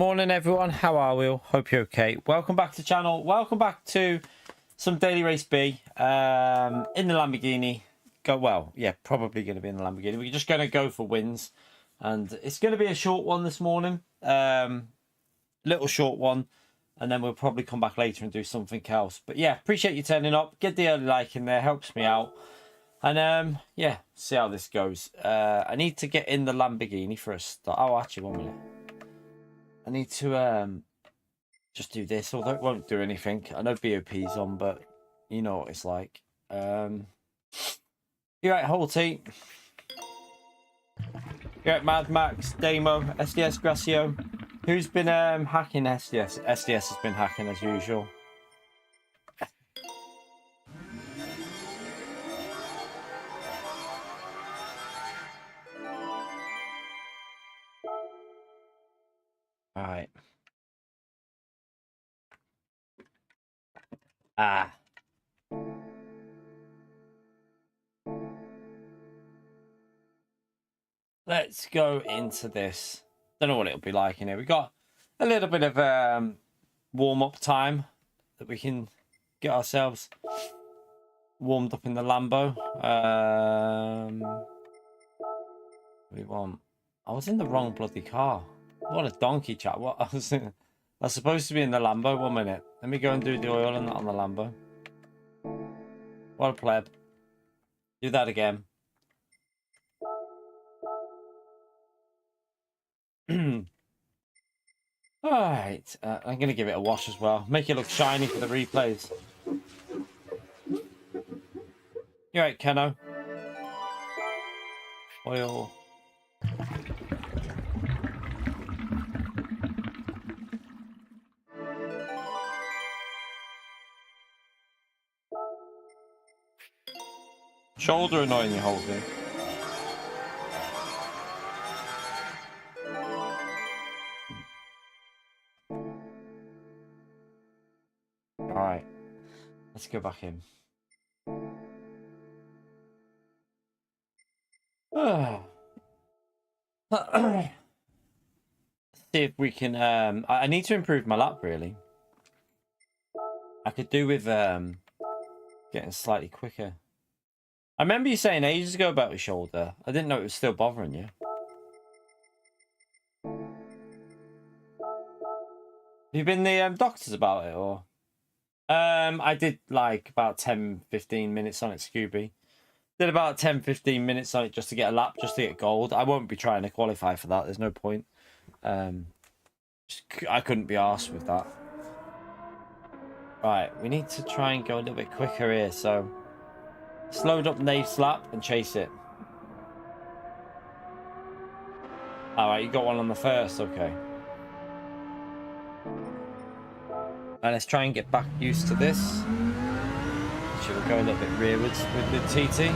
Morning everyone, how are we all? Hope you're okay. Welcome back to the channel. Welcome back to some daily race B in the Lamborghini. Probably going to be in the Lamborghini. We're just going to go for wins, and it's going to be a short one this morning. Little short one, and then we'll probably come back later and do something else. But yeah, appreciate you turning up. Get the early like in there, helps me out. And yeah, see how this goes. I need to get in the Lamborghini for a start. Oh, actually, 1 minute. I need to just do this, although it won't do anything. I know BOP's on, but you know what it's like. You're right, whole team. You're right, Mad Max, Damo, SDS Gracio. Who's been hacking SDS? SDS has been hacking as usual. All right. Let's go into this. Don't know what it'll be like in here. We got a little bit of warm-up time that we can get ourselves warmed up in the Lambo. We want. I was in the wrong bloody car. What a donkey chat. What I was supposed to be in the Lambo. 1 minute. Let me go and do the oil and that on the Lambo. What a pleb. Do that again. Alright. I'm going to give it a wash as well. Make it look shiny for the replays. You're right, Keno. Oil. Shoulder annoying you holding. Alright. Let's go back in. See if we can I need to improve my lap really. I could do with getting slightly quicker. I remember you saying ages ago about your shoulder. I didn't know it was still bothering you. Have you been the doctors about it, or? I did like about 10-15 minutes on it, Scooby. Did about 10-15 minutes on it just to get a lap, just to get gold. I won't be trying to qualify for that. There's no point. I couldn't be arsed with that. Right, we need to try and go a little bit quicker here, so... Slowed up nave slap and chase it. Alright, you got one on the first, okay. And let's try and get back used to this. Should we go a little bit rearwards with the TT?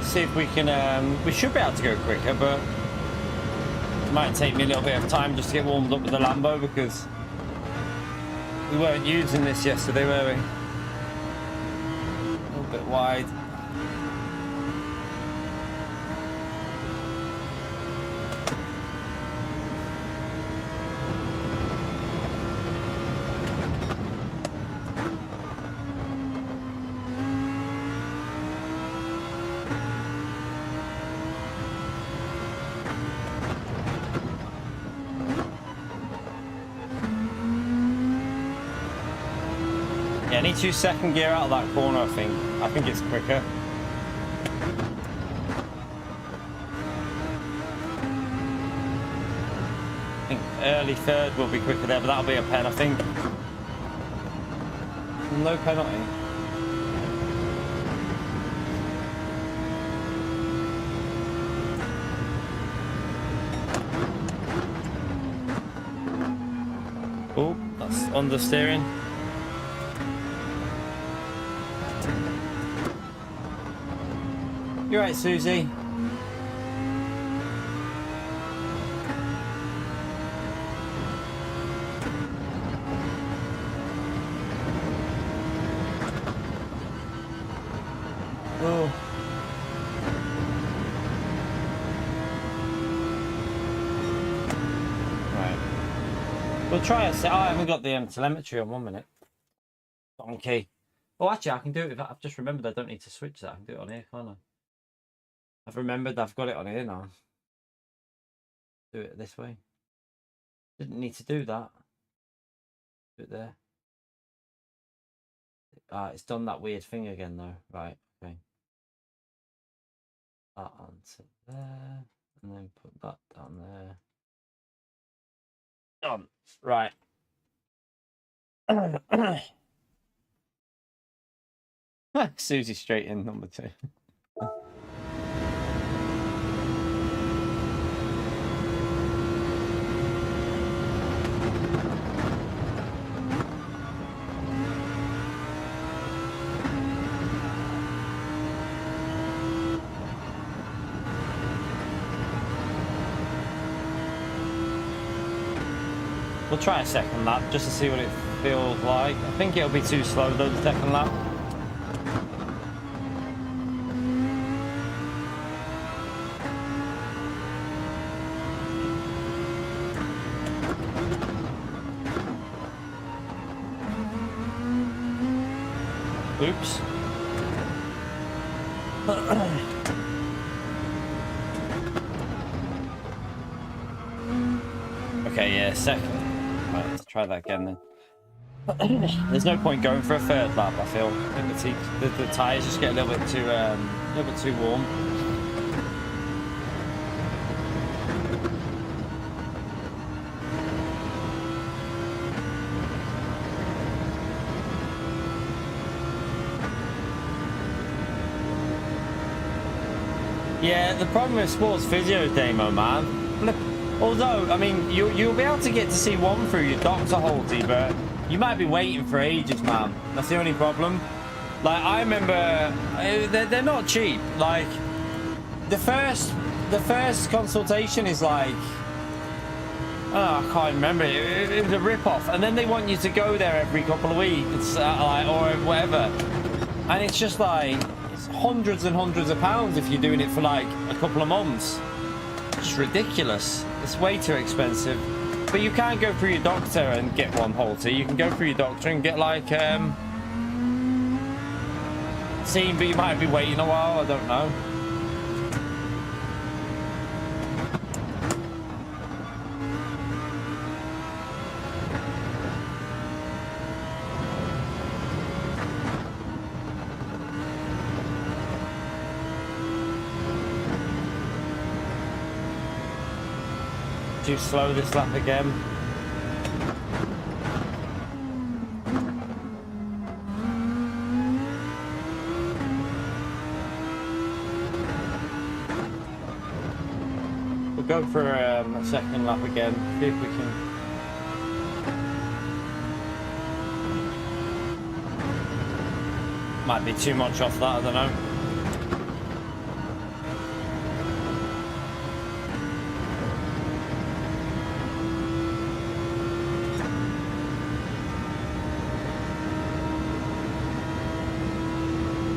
See if we can, we should be able to go quicker, but it might take me a little bit of time just to get warmed up with the Lambo because we weren't using this yesterday, were we? A little bit wide. Yeah, I need to second gear out of that corner, I think. I think it's quicker. I think early third will be quicker there, but that'll be a pen, I think. No penalty. Oh, that's understeering. You're right, Susie. We'll try a set. Oh, I haven't got the telemetry on. 1 minute. Donkey. Oh, actually, I can do it. I've just remembered I don't need to switch that. I can do it on here, can't I? I've remembered I've got it on here now. Do it this way. Didn't need to do that. Do it there. It's done that weird thing again, though. Right, okay. That onto there. And then put that down there. Done. Right. Susie straight in, number 2. We'll try a second lap just to see what it feels like. I think it'll be too slow though, the second lap. Oops. Okay, yeah, second. Right, let's try that again then. There's no point going for a third lap, I feel. I think the tyres just get a little bit too warm. Yeah, the problem with sports physio demo, man. Although, I mean, you'll be able to get to see one through your doctor Halty, but you might be waiting for ages, man. That's the only problem. Like, I remember, they're not cheap. Like, the first consultation is like, oh, I can't remember. It was a rip-off. And then they want you to go there every couple of weeks, like, or whatever. And it's just like, it's hundreds and hundreds of pounds if you're doing it for like a couple of months. It's ridiculous. It's way too expensive. But you can't go through your doctor and get one Halter. You can go through your doctor and get like seen, but you might be waiting a while. I don't know. Too slow this lap again. We'll go for a second lap again, see if we can. Might be too much off that, I don't know.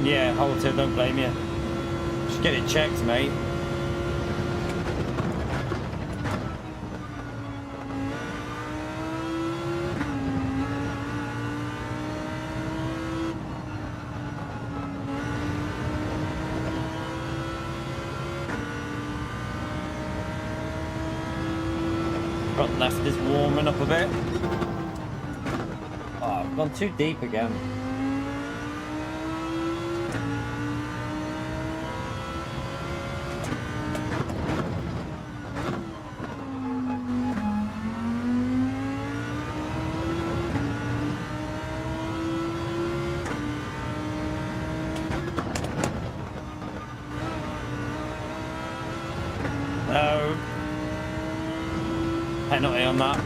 Yeah, Halter, don't blame you. Just get it checked, mate. Front left is warming up a bit. Oh, I've gone too deep again. No. Penalty on that.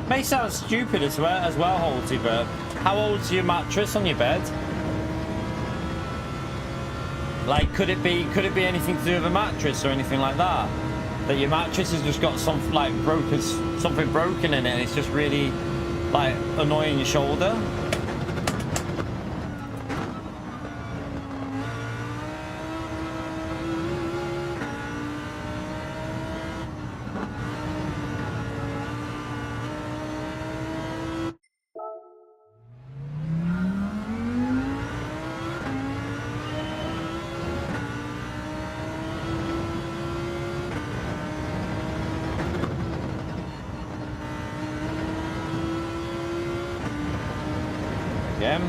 May sound stupid as well, Halty, but how old's your mattress on your bed? Like, could it be anything to do with a mattress or anything like that? that your mattress has just got something like something broken in it, and it's just really like annoying your shoulder. Again.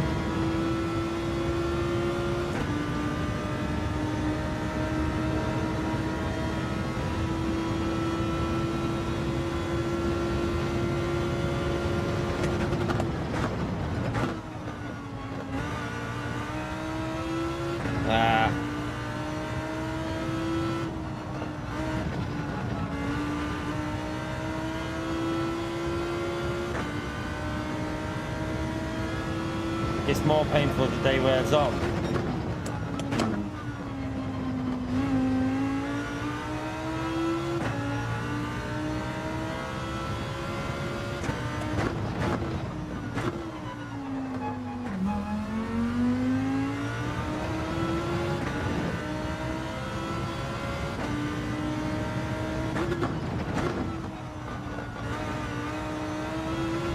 It's more painful the day wears on.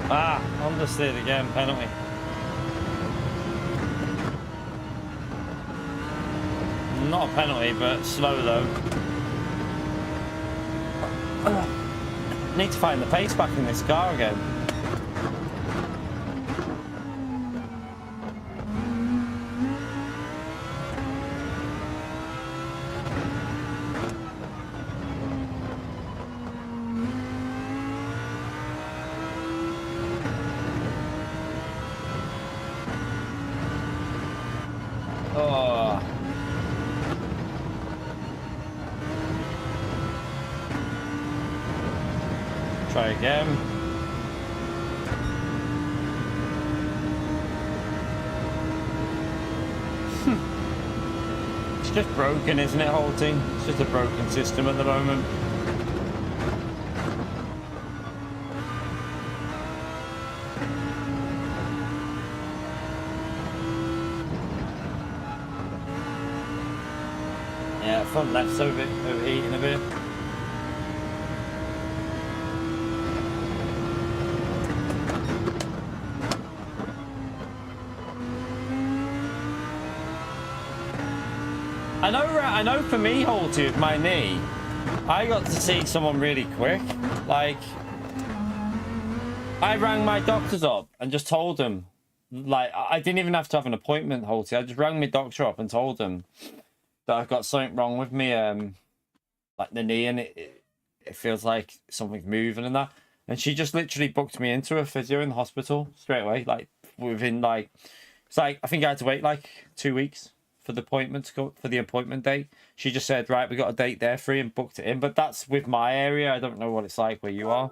Ah, understeered again, penalty. Not a penalty, but slow though. Need to find the pace back in this car again. Oh. Try again. It's just broken, isn't it, Holty? It's just a broken system at the moment. Yeah, front left's overheating a bit. I know for me, Holty, with my knee, I got to see someone really quick. Like, I rang my doctors up and just told them, like, I didn't even have to have an appointment, Holty. I just rang my doctor up and told them that I've got something wrong with me, like the knee, and it feels like something's moving and that. And she just literally booked me into a physio in the hospital straight away, like within like, it's like, I think I had to wait like 2 weeks for the appointment to go for the appointment date. She just said, right, we got a date there for you, and booked it in. But that's with my area. I don't know what it's like where you are.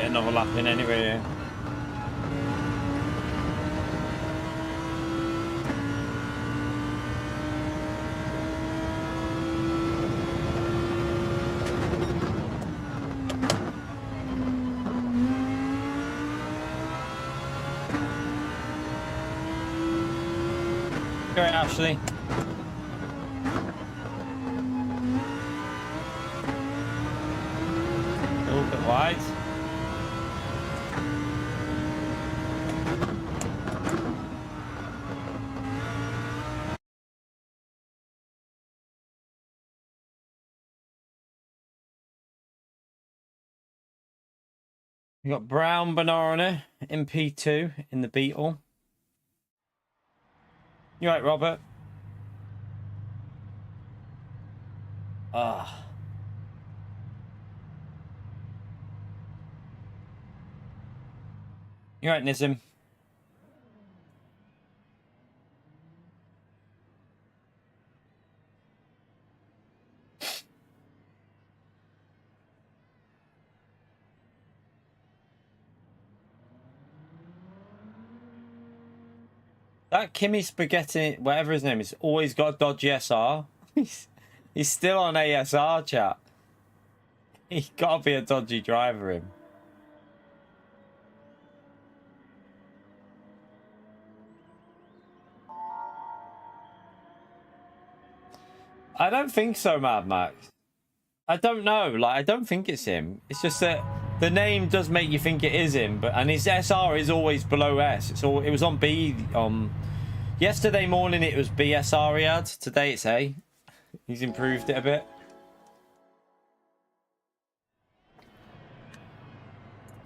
Another lap in anyway. Great, Ashley. A little bit wide. You got brown banana in P2 in the Beetle. You right, Robert? Ah. You right, Nizim? That Kimmy Spaghetti, whatever his name is, always got a dodgy SR. He's still on ASR, chat. He gotta be a dodgy driver, him. I don't think so, Mad Max. I don't know. Like, I don't think it's him. It's just that the name does make you think it is him, and his SR is always below S. It was on B. Yesterday morning it was BSR he had. Today it's A. He's improved it a bit.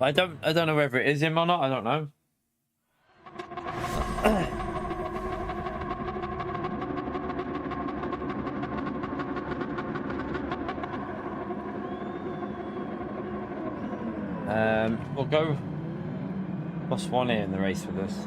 I don't know whether it is him or not. I don't know. We'll go +1 here in the race for this.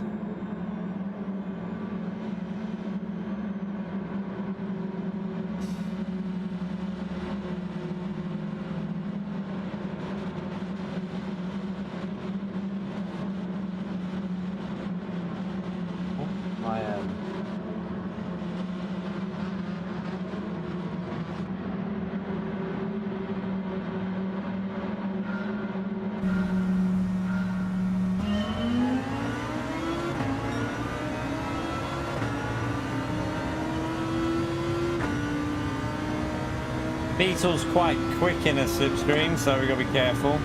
Beetle's quite quick in a slipstream, so we gotta be careful.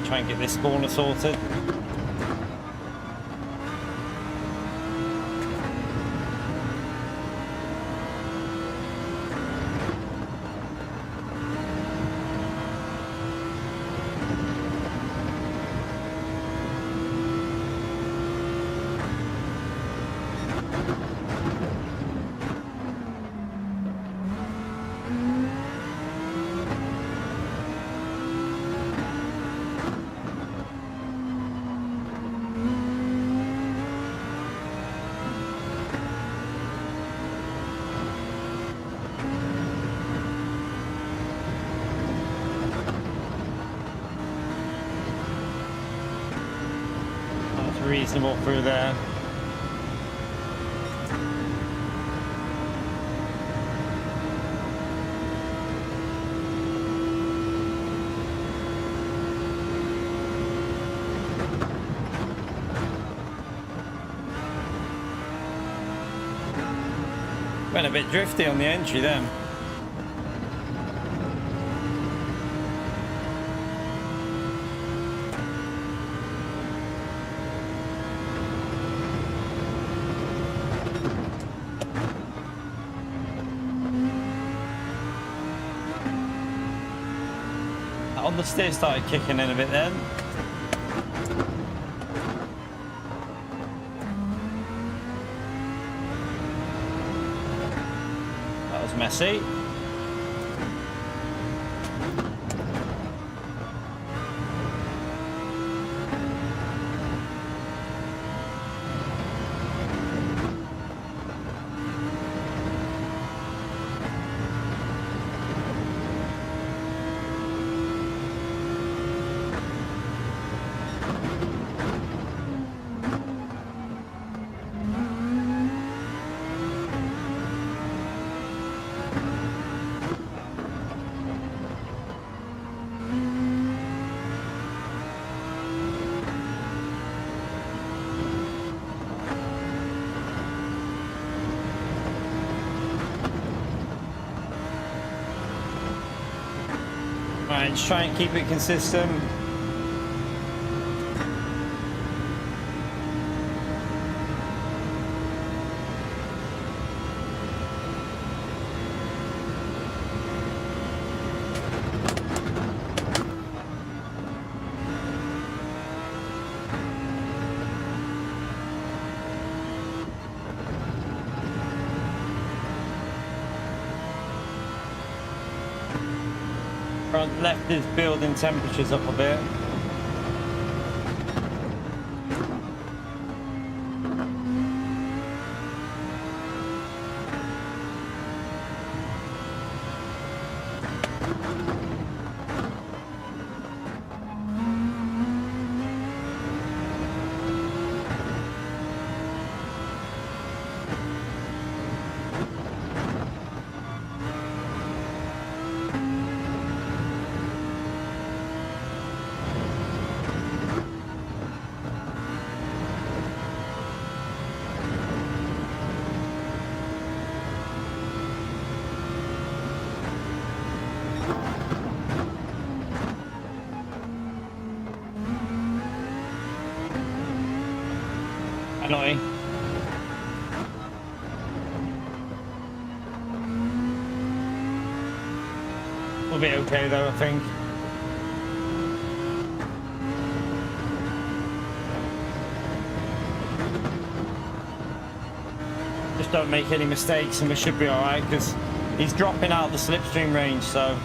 Try and get this corner sorted. Reasonable through there. Went a bit drifty on the entry then. On the steer started kicking in a bit then. That was messy. Alright, just try and keep it consistent. Front left is building temperatures up a bit. Annoying. We'll be okay though, I think. Just don't make any mistakes and we should be alright, because he's dropping out the slipstream range, so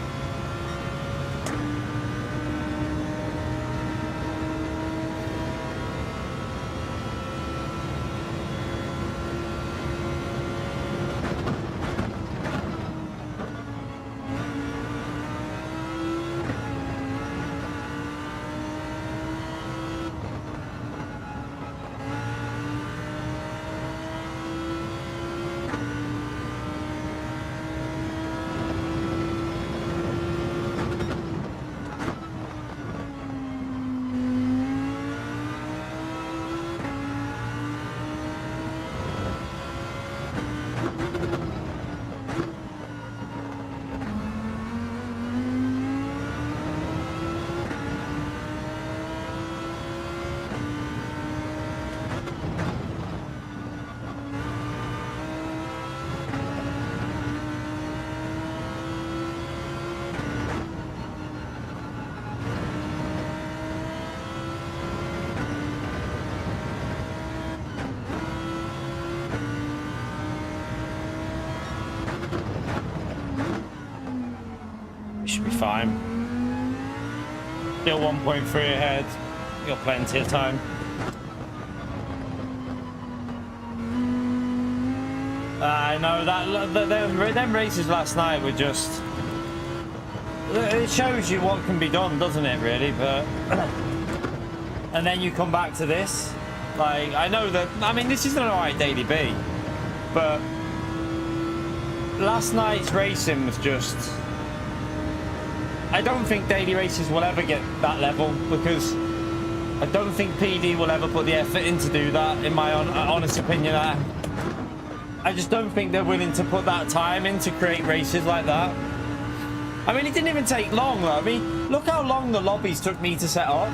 should be fine. Still 1.3 ahead. You got plenty of time. I know that them races last night were just. It shows you what can be done, doesn't it? Really, but and then you come back to this. Like, I know that. I mean, this is an alright daily B, but last night's racing was just. I don't think daily races will ever get that level, because I don't think PD will ever put the effort in to do that, in my honest opinion. I just don't think they're willing to put that time in to create races like that. I mean, it didn't even take long though. I mean, look how long the lobbies took me to set up.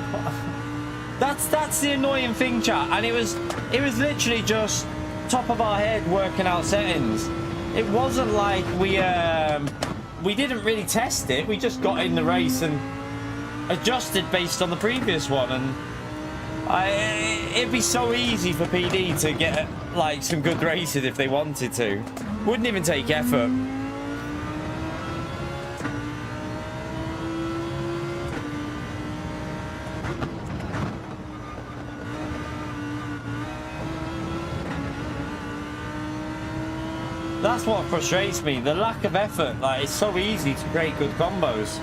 That's the annoying thing, chat. And it was literally just top of our head working out settings. It wasn't like we didn't really test it. We just got in the race and adjusted based on the previous one. And it'd be so easy for PD to get like some good races if they wanted to. Wouldn't even take effort. That's what frustrates me, the lack of effort. Like, it's so easy to create good combos.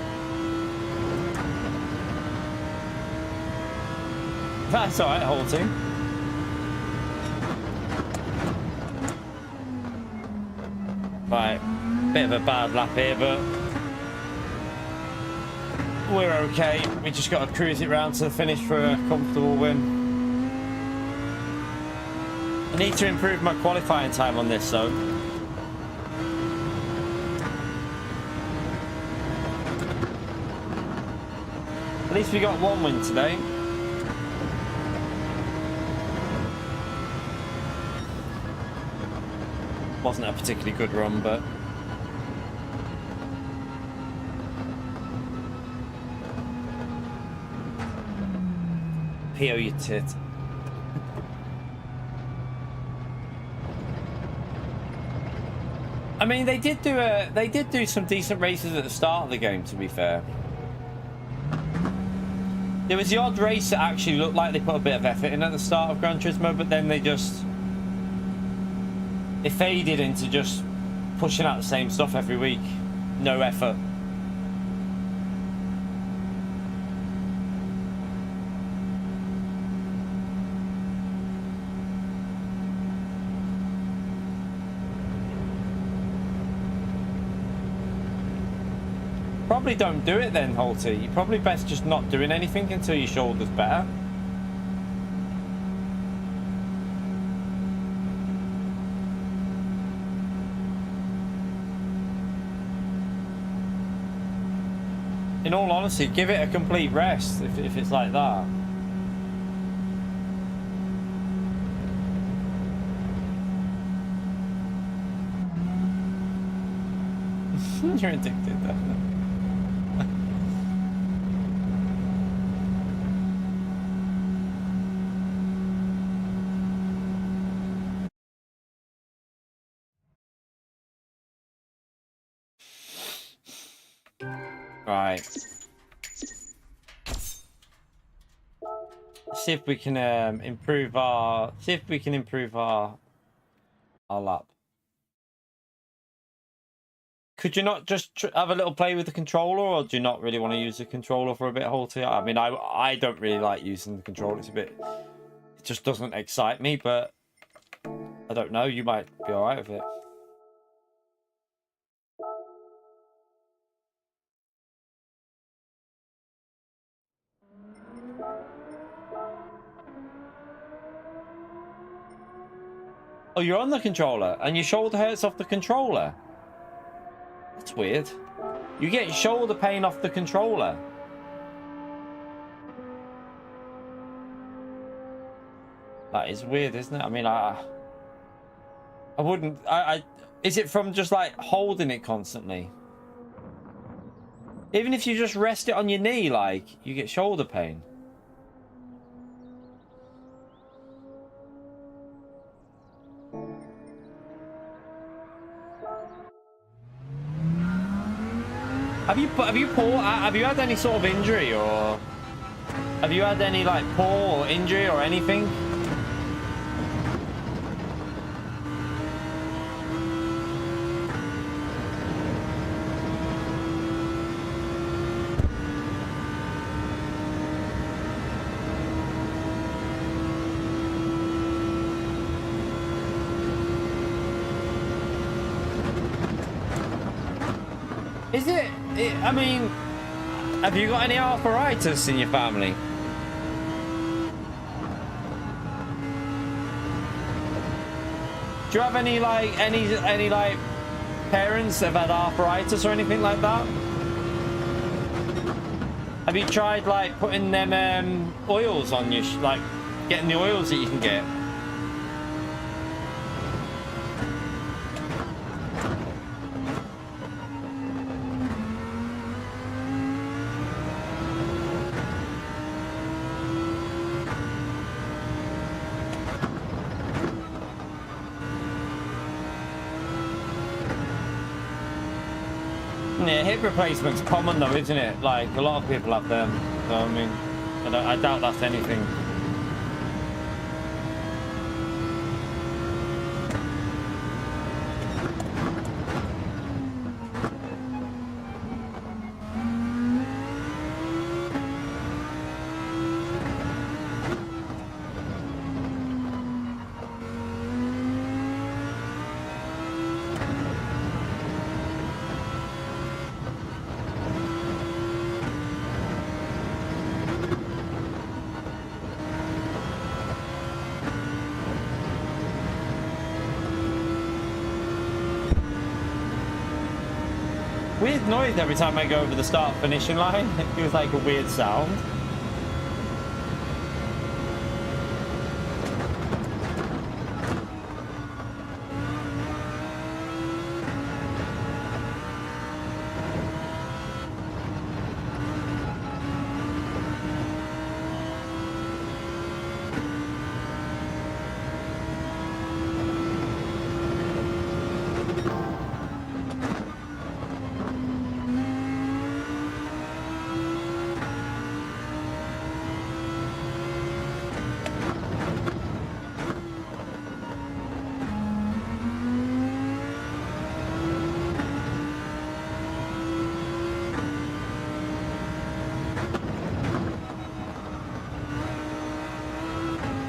That's alright, halting. Right, bit of a bad lap here, but we're okay. We just got to cruise it round to the finish for a comfortable win. I need to improve my qualifying time on this, though. At least we got one win today. Wasn't a particularly good run, but PO your tit. I mean, they did do some decent races at the start of the game, to be fair. There was the odd race that actually looked like they put a bit of effort in at the start of Gran Turismo, but then it faded into just pushing out the same stuff every week. No effort. Probably don't do it then, Holty. You're probably best just not doing anything until your shoulder's better. In all honesty, give it a complete rest if it's like that. You're addicted, definitely. Right. See if we can improve our lap. Could you not just have a little play with the controller, or do you not really want to use the controller for a bit, Holty? I mean, I don't really like using the controller. It just doesn't excite me, but I don't know. You might be all right with it. Oh, you're on the controller, and your shoulder hurts off the controller. That's weird. You get shoulder pain off the controller. That is weird, isn't it? I mean, I wouldn't. Is it from just like holding it constantly? Even if you just rest it on your knee, like, you get shoulder pain. Have you had any sort of injury, or have you had any like pull or injury or anything? Is it? I mean, have you got any arthritis in your family? Do you have any like parents that have had arthritis or anything like that? Have you tried like putting them oils on your like getting the oils that you can get? Yeah, hip replacement's common though, isn't it? Like, a lot of people have them. So, I mean, I doubt that's anything. weird noise every time I go over the start finishing line. It feels like a weird sound.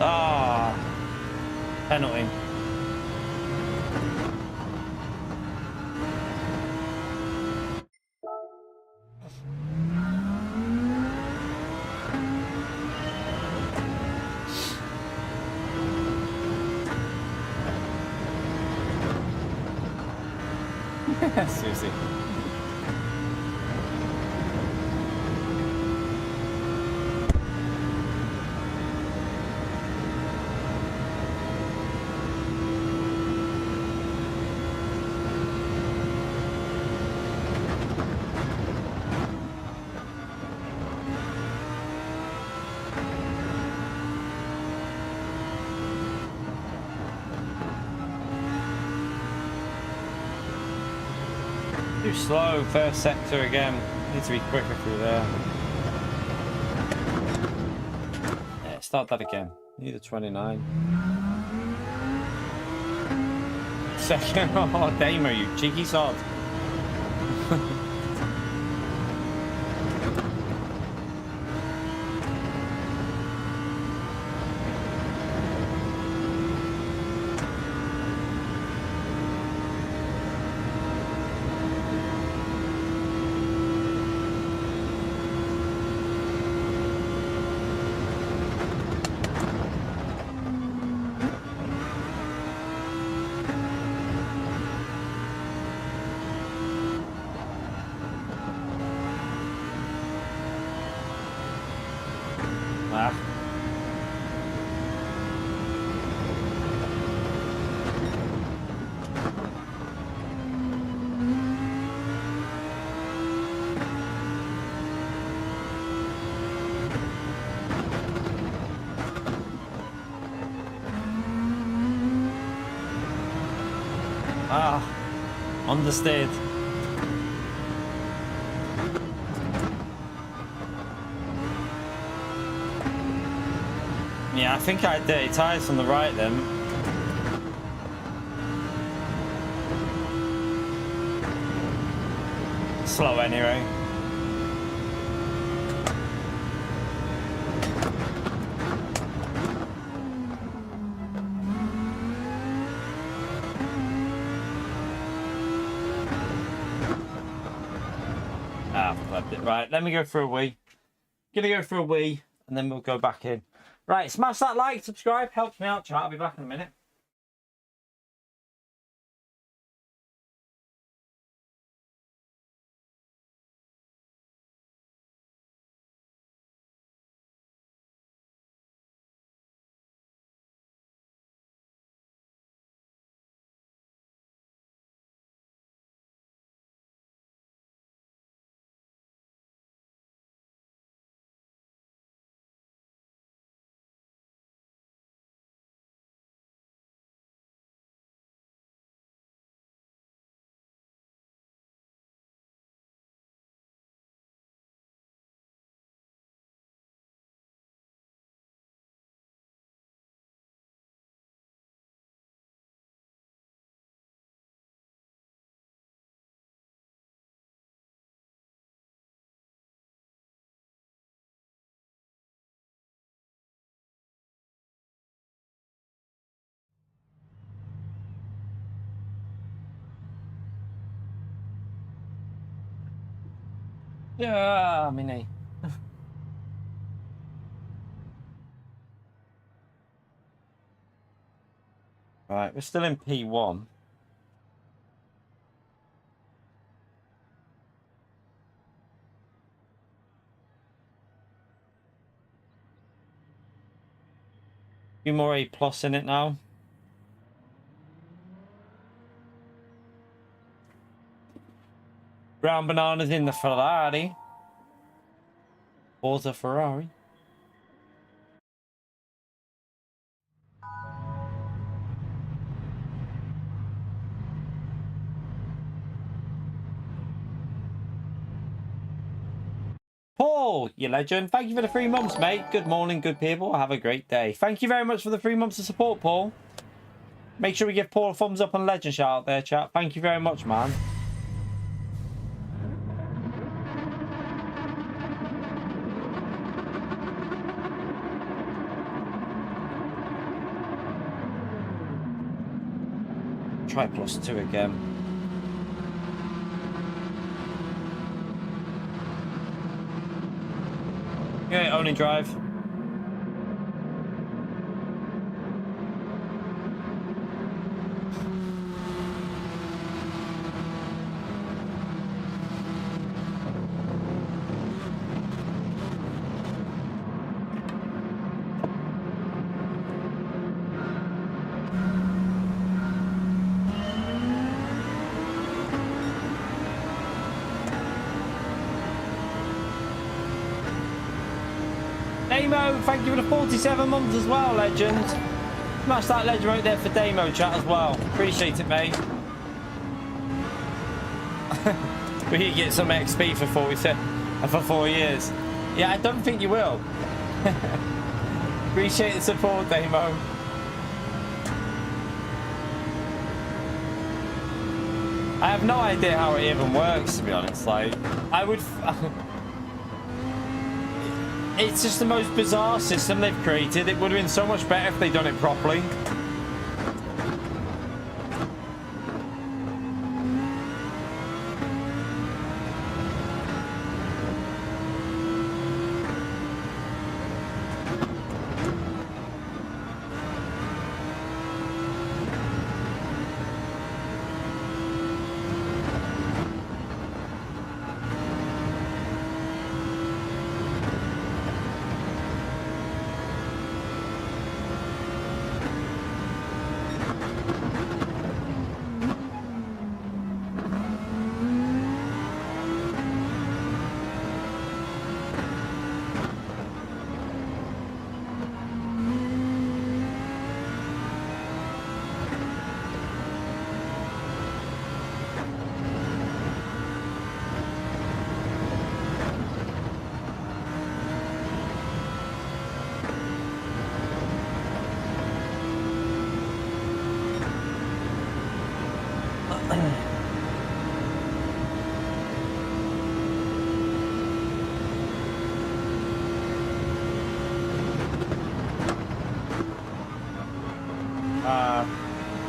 Ah, penalty. Seriously. Too slow, first sector again. Need to be quicker through there. Yeah, start that again. Need a 29. Second, oh Damo, you cheeky sod. Understood. Yeah, I think I had dirty tyres on the right then. Slow anyway. Right, let me go for a wee. Gonna go for a wee, and then we'll go back in. Right, smash that like, subscribe, helps me out, chat. I'll be back in a minute. Yeah, my knee. Right, we're still in P1. few more A plus in it now. Brown bananas in the Ferrari. Forza Ferrari. Paul, you legend. Thank you for the 3 months, mate. Good morning, good people. Have a great day. Thank you very much for the 3 months of support, Paul. Make sure we give Paul a thumbs up and legend shout out there, chat. Thank you very much, man. Try +2 again. Yeah, only drive. Damo, thank you for the 47 months as well, legend. Smash that legend right there for Damo chat as well. Appreciate it, mate. We can get some XP for 4 years. Yeah, I don't think you will. Appreciate the support, Damo. I have no idea how it even works, to be honest. Like, I would... It's just the most bizarre system they've created. It would have been so much better if they'd done it properly.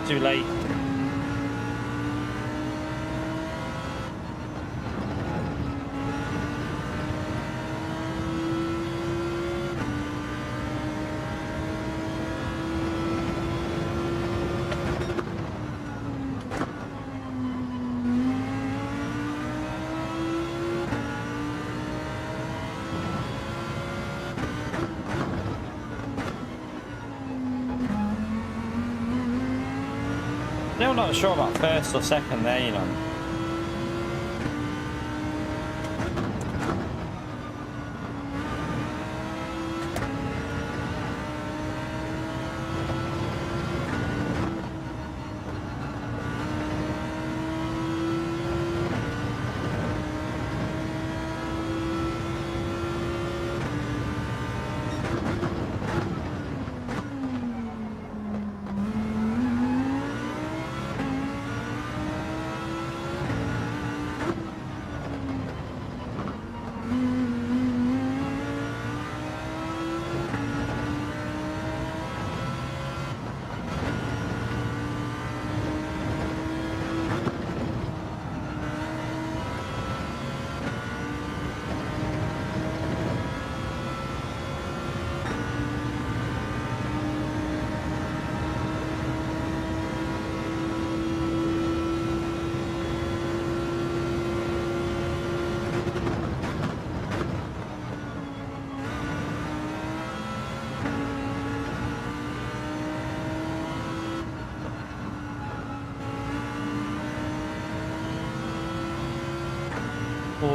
Too late. Still not sure about first or second there, you know.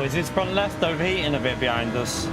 is his front left overheating a bit behind us?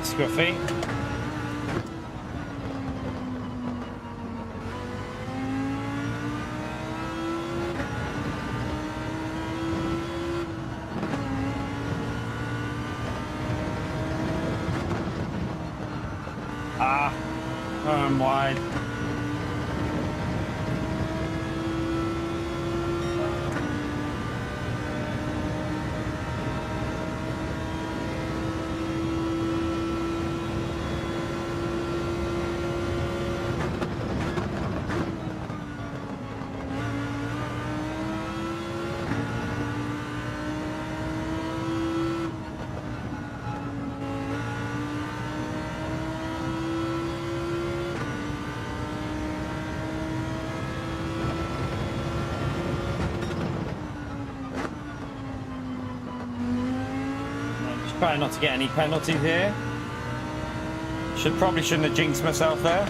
Scruffy. I'm wide. Try not to get any penalties here. Probably shouldn't have jinxed myself there.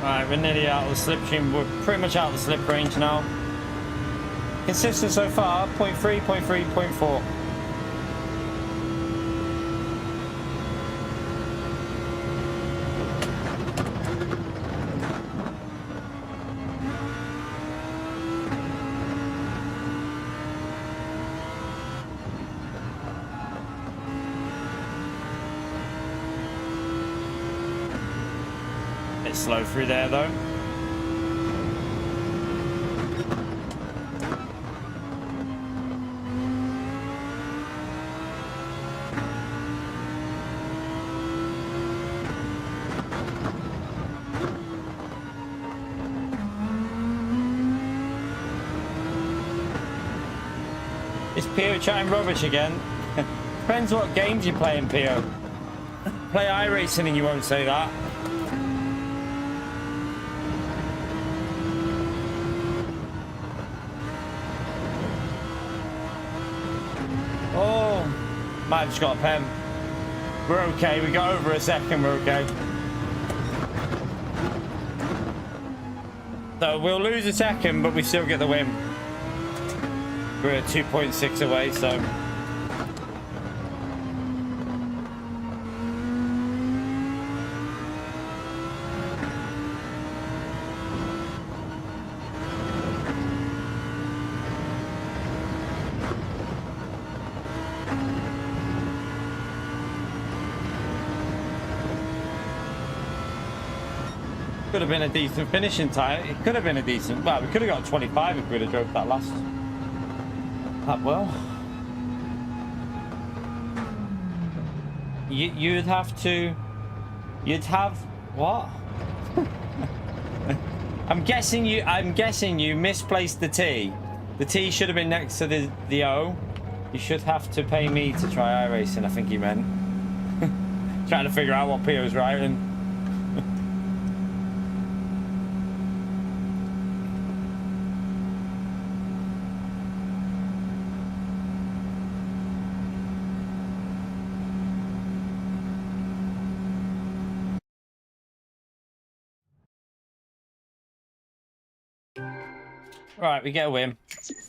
Right, we're nearly out of the slipstream. We're pretty much out of the slip range now. Consistent so far, 0.3, 0.3, 0.4. Bit slow through there though. Is Pio chatting rubbish again? Depends what games you're playing, Pio. Play iRacing and you won't say that. Oh, might have just got a pen. We're okay, we got over a second, we're okay. So we'll lose a second, but we still get the win. We're at 2.6 away, so. Could have been a decent finishing time. It could have been a decent. Well, we could have got 25 if we would have drove that last. That well. You'd have to. You'd have what? I'm guessing you misplaced the T. The T should have been next to the O. You should have to pay me to try iRacing, I think he meant. Trying to figure out what Pio was writing. Right, we get a win.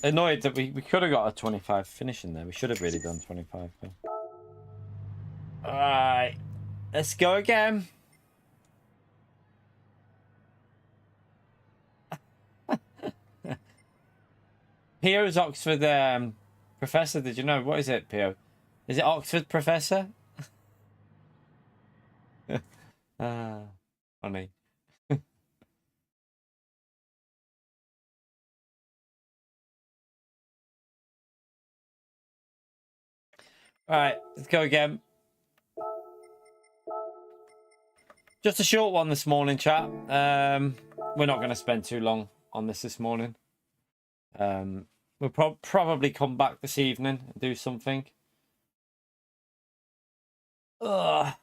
Annoyed that we could have got a 25 finish in there. We should have really done 25. Alright, let's go again. Pio's Oxford professor. Did you know? What is it, Pio? Is it Oxford professor? Funny. Alright, let's go again. Just a short one this morning, chat. We're not going to spend too long on this morning. We'll probably come back this evening and do something. Ugh.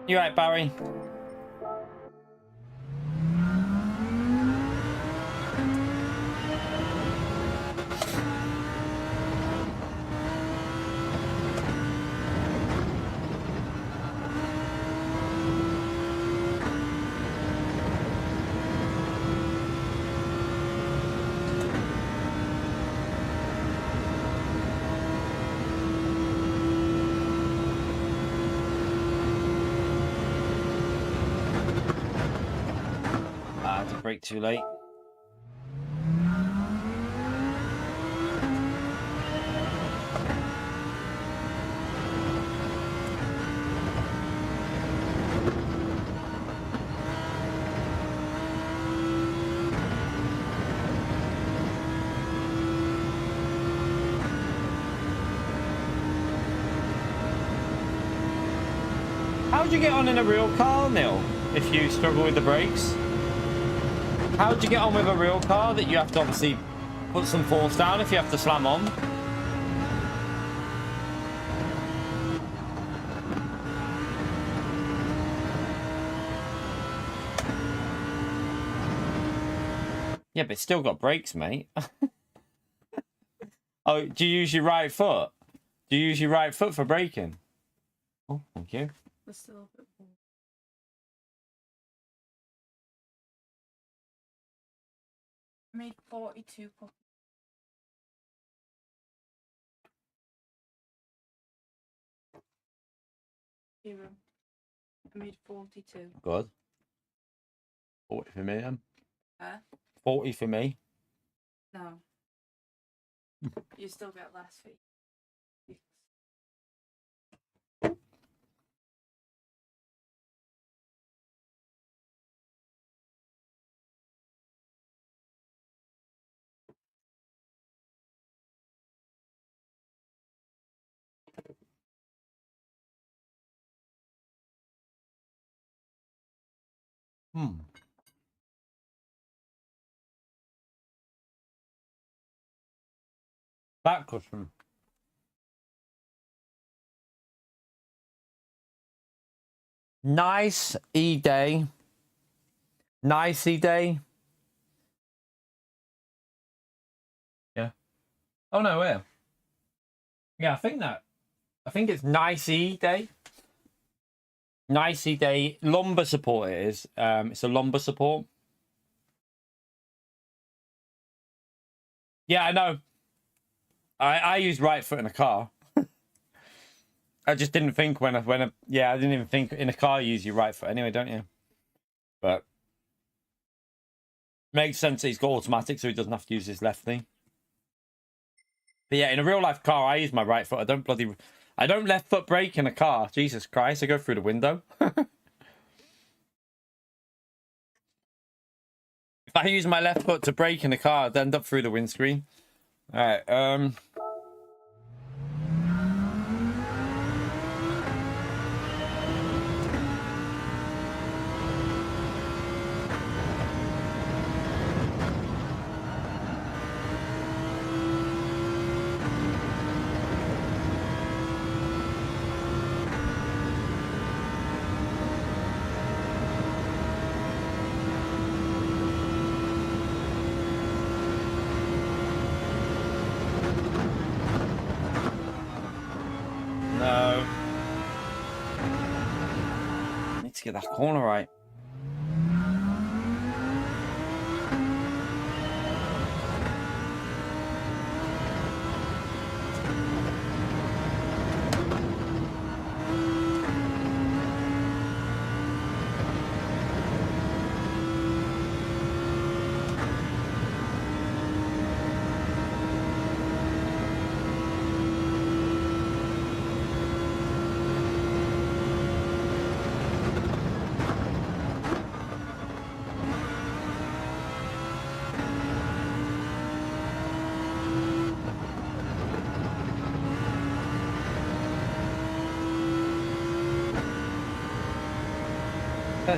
You right, Barry? Break too late. How'd you get on in a real car, Neil, if you struggle with the brakes? How'd you get on with a real car that you have to obviously put some force down if you have to slam on? Yeah, but it's still got brakes, mate. Oh, do you use your right foot? Do you use your right foot for braking? Oh, thank you. That's a little bit more. I made 42 copies. Zero. I made 42. Good. 40 for me, then. Huh? 40 for me. No. You still get less fee. Back cushion. Nice E-Day. Nice E-Day. Yeah. Oh, no, where? Yeah, I think it's Nice E-Day. Nice E-Day. Lumbar support it is. It's a lumbar support. Yeah, I know. I use right foot in a car. I just didn't think I didn't even think in a car you use your right foot anyway, don't you? But makes sense that he's got automatic, so he doesn't have to use his left knee. But yeah, in a real life car, I use my right foot. I don't left foot brake in a car. Jesus Christ, I go through the window. If I use my left foot to brake in a car, I'd end up through the windscreen. Alright, no. Need to get that corner right.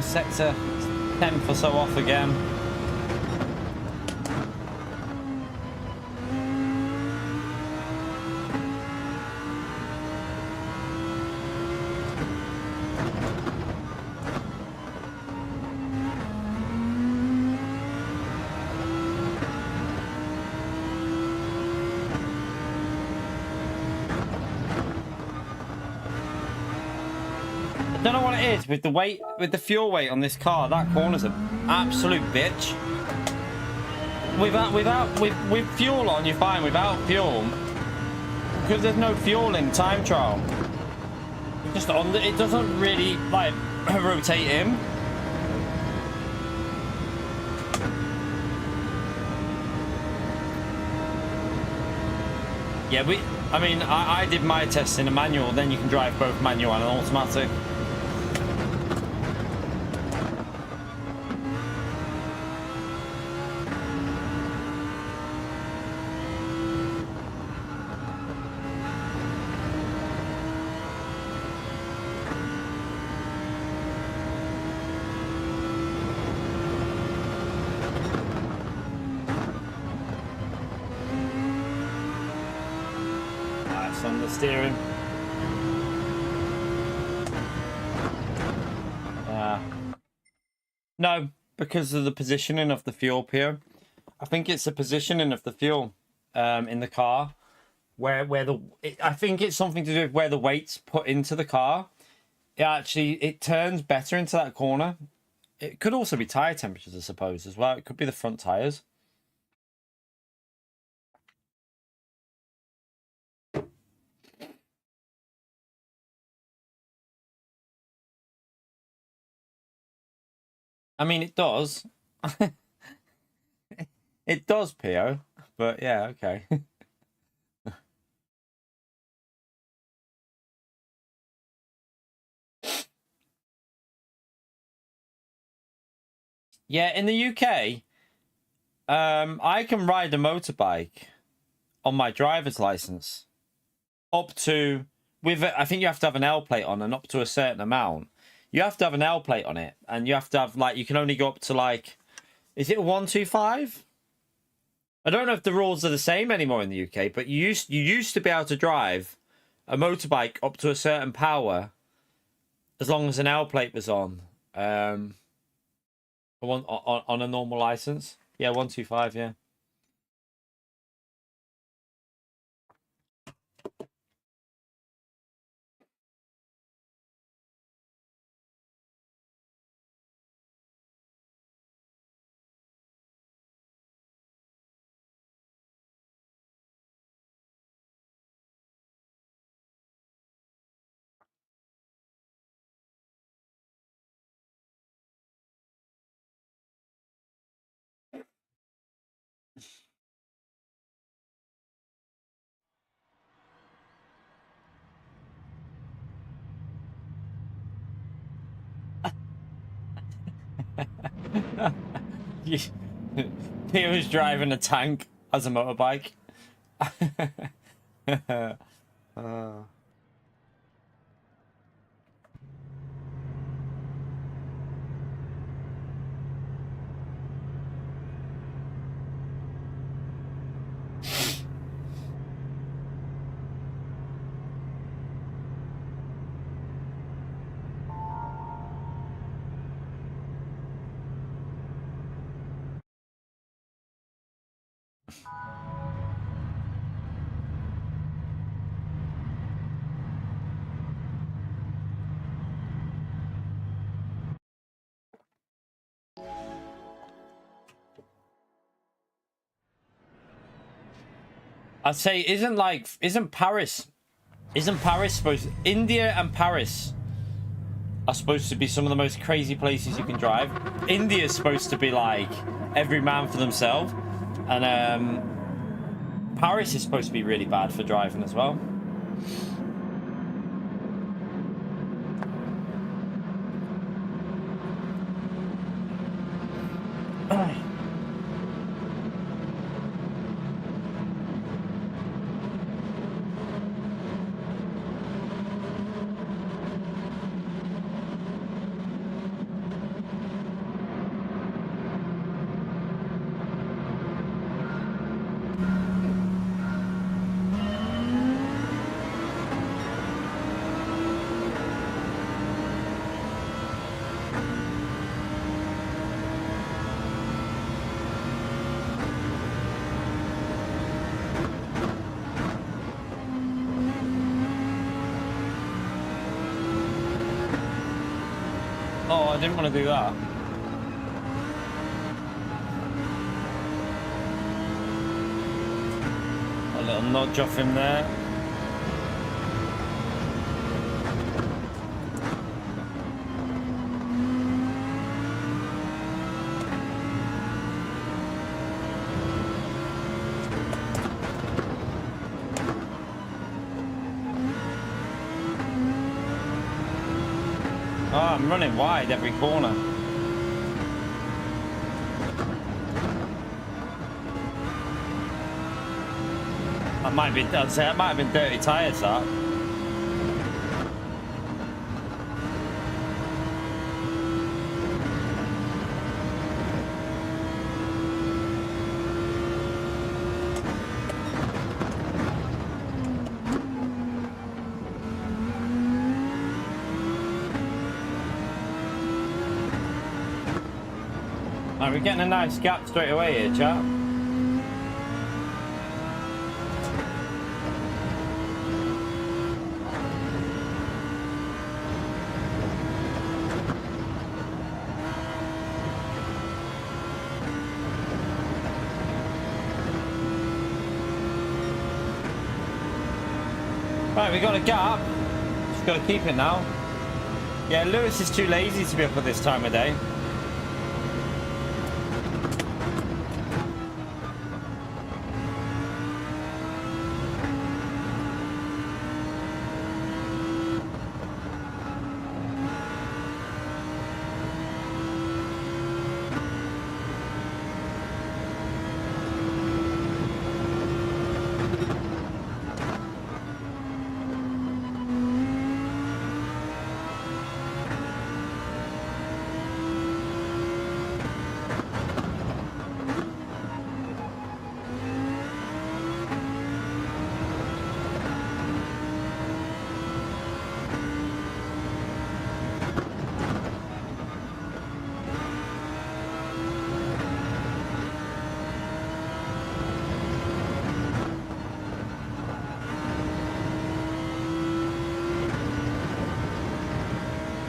Sector 10th or so off again. I don't know what it is with the weight, with the fuel weight on this car. That corner's an absolute bitch. With fuel on, you're fine. Without fuel, because there's no fuel in time trial, just on the, it doesn't really like rotate in. Yeah, I mean, I did my tests in a manual. Then you can drive both manual and automatic. On the steering. No, because of the positioning of the fuel pier. I think it's the positioning of the fuel in the car where I think it's something to do with where the weight's put into the car. It turns better into that corner. It could also be tire temperatures, I suppose, as well. It could be the front tires. I mean, it does. It does, Pio. But yeah, okay. Yeah, in the UK, I can ride a motorbike on my driver's license up to, I think you have to have an L plate on, and up to a certain amount. You have to have an L plate on it, and you have to have, like, you can only go up to, like, is it 125? I don't know if the rules are the same anymore in the UK, but you used to be able to drive a motorbike up to a certain power as long as an L plate was on. On a normal license. Yeah, 125, yeah. Peter's driving a tank as a motorbike. I'd say isn't Paris supposed India and Paris are supposed to be some of the most crazy places you can drive. India is supposed to be like every man for themselves, and Paris is supposed to be really bad for driving as well. Oh, I didn't want to do that. A little nudge off him there. Oh, I'm running wide every corner. I'd say that might have been dirty tires, that. Right, we're getting a nice gap straight away here, chap. Right, we got a gap. Just got to keep it now. Yeah, Lewis is too lazy to be up at this time of day.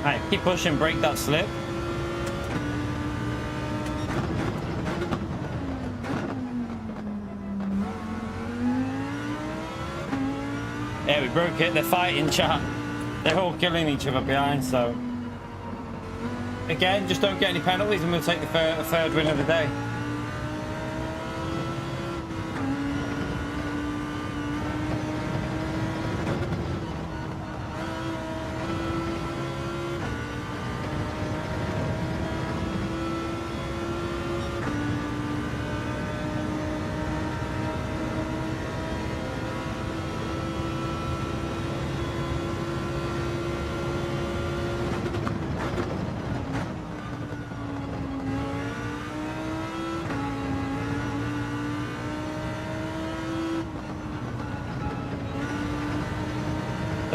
Right, keep pushing, break that slip. Yeah, we broke it. They're fighting, chat. They're all killing each other behind, so... Again, just don't get any penalties and we'll take the third win of the day.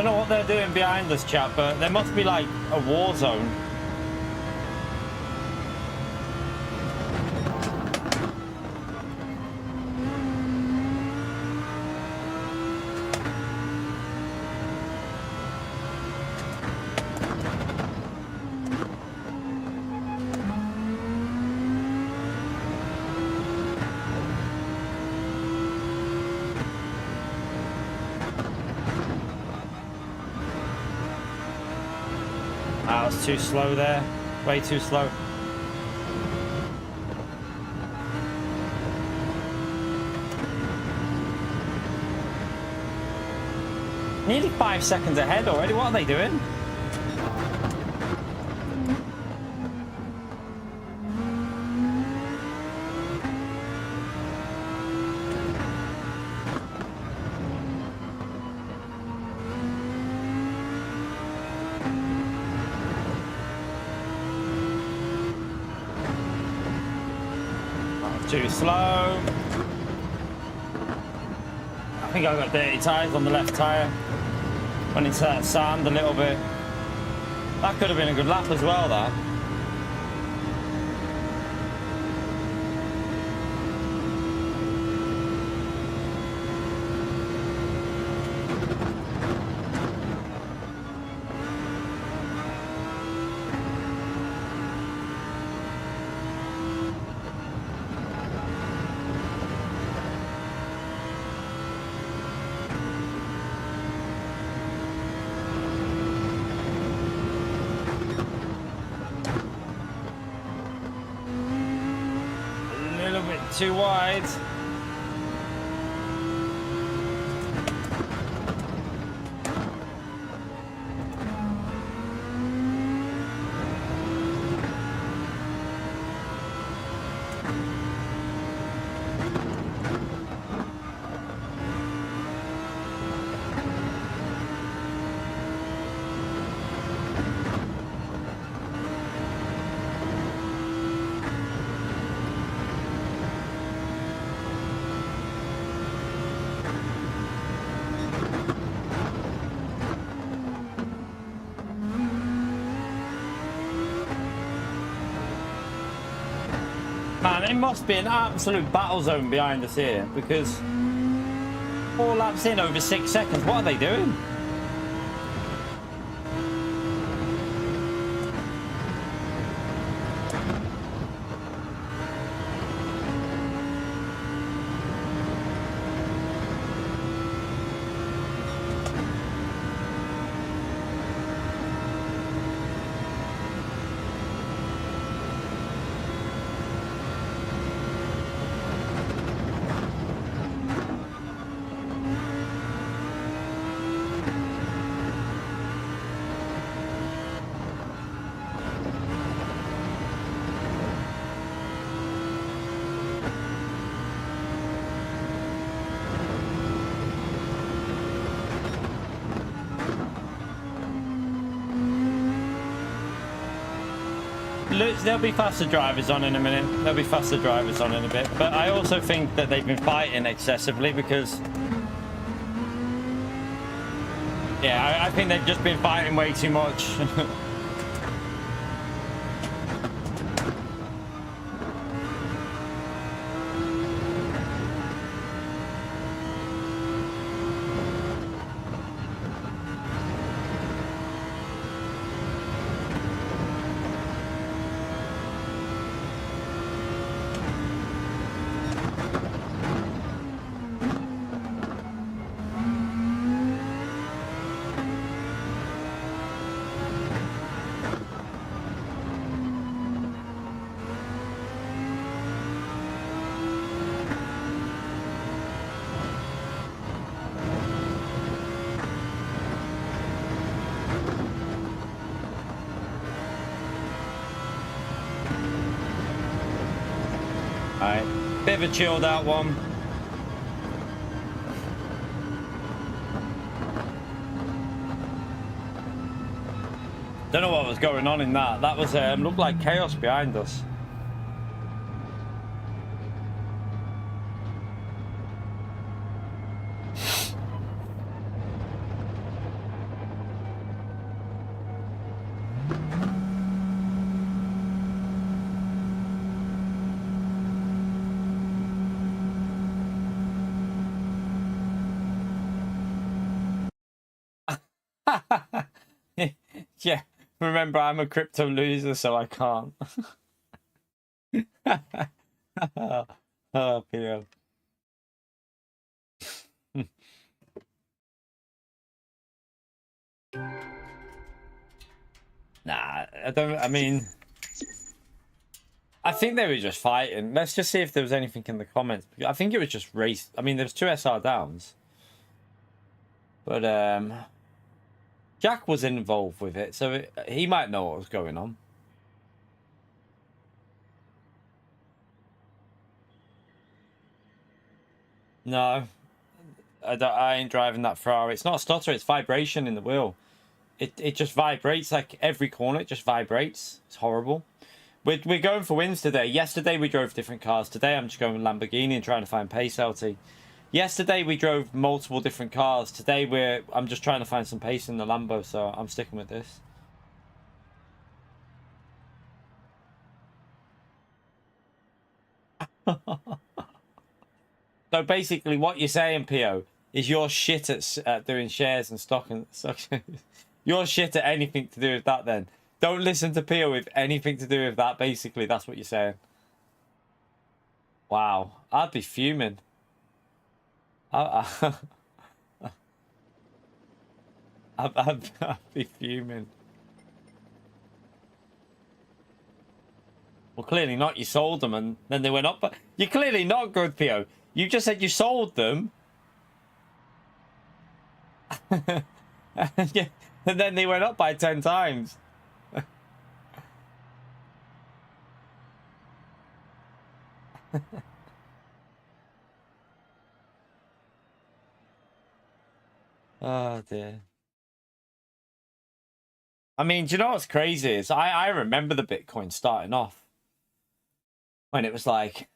Don't know what they're doing behind us, chat, but there must be like a war zone. That was too slow there. Way too slow. Nearly 5 seconds ahead already. What are they doing? Too slow. I think I got dirty tyres on the left tyre. Went into that sand a little bit. That could have been a good lap as well, that. Too wide. Man, it must be an absolute battle zone behind us here, because 4 laps in over 6 seconds. What are they doing? There'll be faster drivers on in a minute. There'll be faster drivers on in a bit. But I also think that they've been fighting excessively because... yeah, I think they've just been fighting way too much. Alright, bit of a chilled out one. Don't know what was going on in that. That was looked like chaos behind us. Yeah, remember, I'm a crypto loser, so I can't. Oh, Pio. Nah, I don't. I mean, I think they were just fighting. Let's just see if there was anything in the comments. I think it was just race. I mean, there was 2 SR downs, but Jack was involved with it, so he might know what was going on. No, I ain't driving that Ferrari. It's not a stutter, it's vibration in the wheel. It just vibrates, like every corner, it just vibrates. It's horrible. We're going for wins today. Yesterday we drove different cars. Today I'm just going with Lamborghini and trying to find pace, LT. Yesterday we drove multiple different cars. Today I'm just trying to find some pace in the Lambo, so I'm sticking with this. So basically what you're saying, Pio, is you're shit at doing shares and stock and such. You're shit at anything to do with that then. Don't listen to Pio with anything to do with that, basically. That's what you're saying. Wow. I'd be fuming. I'd be fuming. Well, clearly not. You sold them and then they went up. But you're clearly not good, Pio. You just said you sold them. Yeah, and then they went up by 10 times. Oh, dear. I mean, do you know what's crazy is I remember the Bitcoin starting off when it was like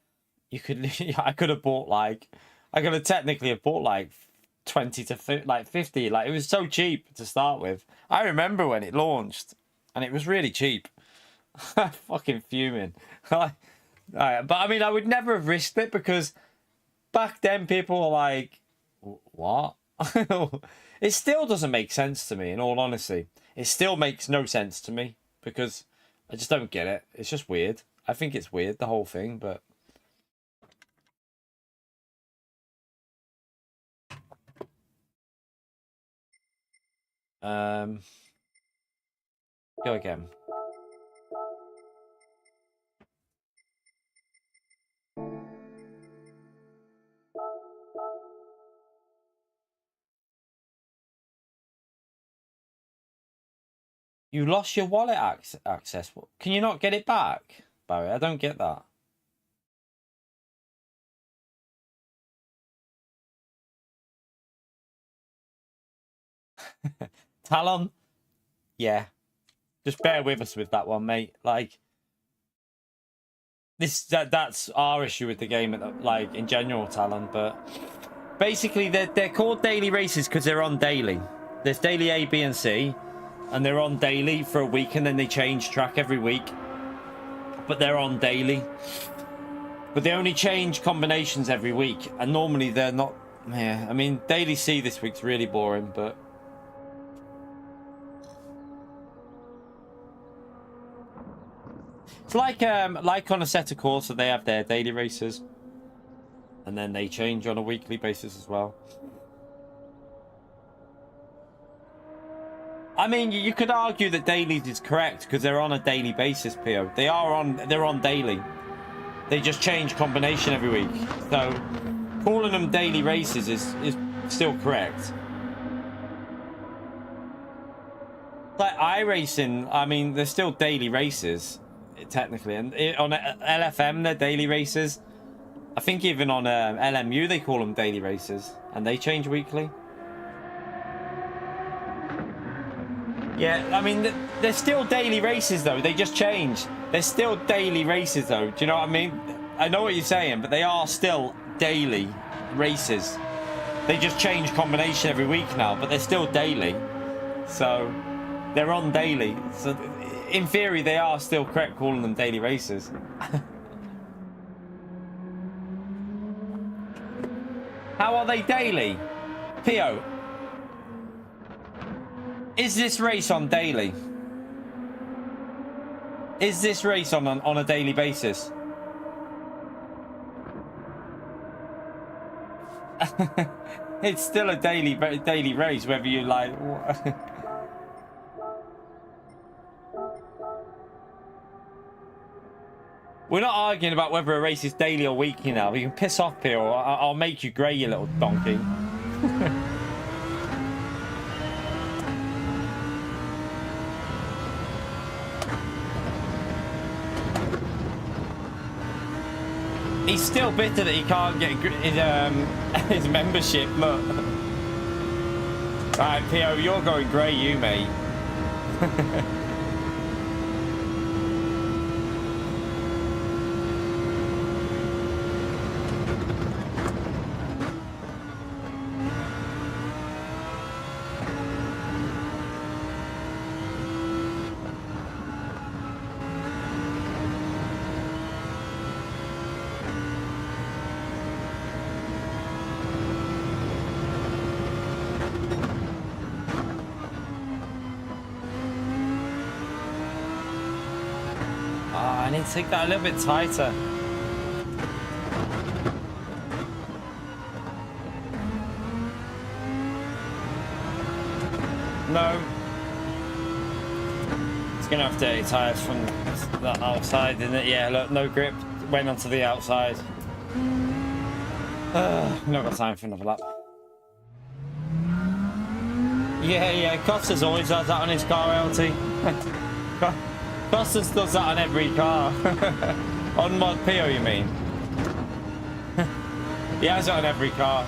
you could I could have bought like I could have technically have bought like 20 to 50. Like it was so cheap to start with. I remember when it launched and it was really cheap. Fucking fuming. But I mean, I would never have risked it because back then people were like, what? It still doesn't make sense to me, in all honesty. It still makes no sense to me because I just don't get it. It's just weird. I think it's weird, the whole thing, but... Go again. You lost your wallet access. Can you not get it back, Barry? I don't get that. Talon? Yeah. Just bear with us with that one, mate. Like, that's our issue with the game, like, in general, Talon. But basically, they're called daily races because they're on daily. There's daily A, B, and C. And they're on daily for a week, and then they change track every week. But they're on daily. But they only change combinations every week. And normally they're not... Yeah, I mean, daily C this week's really boring, but... It's like on a set of Corsair, they have their daily races. And then they change on a weekly basis as well. I mean, you could argue that dailies is correct because they're on a daily basis, Pio. They're on daily. They just change combination every week. So calling them daily races is still correct. Like iRacing, I mean, they're still daily races, technically. And on LFM, they're daily races. I think even on LMU, they call them daily races. And they change weekly. Yeah, I mean, they're still daily races, though. They just change. They're still daily races, though. Do you know what I mean? I know what you're saying, but they are still daily races. They just change combination every week now, but they're still daily. So, they're on daily. So, in theory, they are still correct calling them daily races. How are they daily? Pio, is this race on daily? Is this race on a daily basis? It's still a daily race, whether you like. We're not arguing about whether a race is daily or weekly now. You can piss off, Peel, or I'll make you grey, you little donkey. He's still bitter that he can't get his membership. Look. Right, Pio, you're going grey, you mate. I need to take that a little bit tighter. No. It's going to have dirty tyres from the outside, isn't it? Yeah, look, no grip. Went onto the outside. Not got time for another lap. Yeah, Costas always has that on his car, LT. Costas does that on every car. On Mod Pio, you mean? He has it on every car.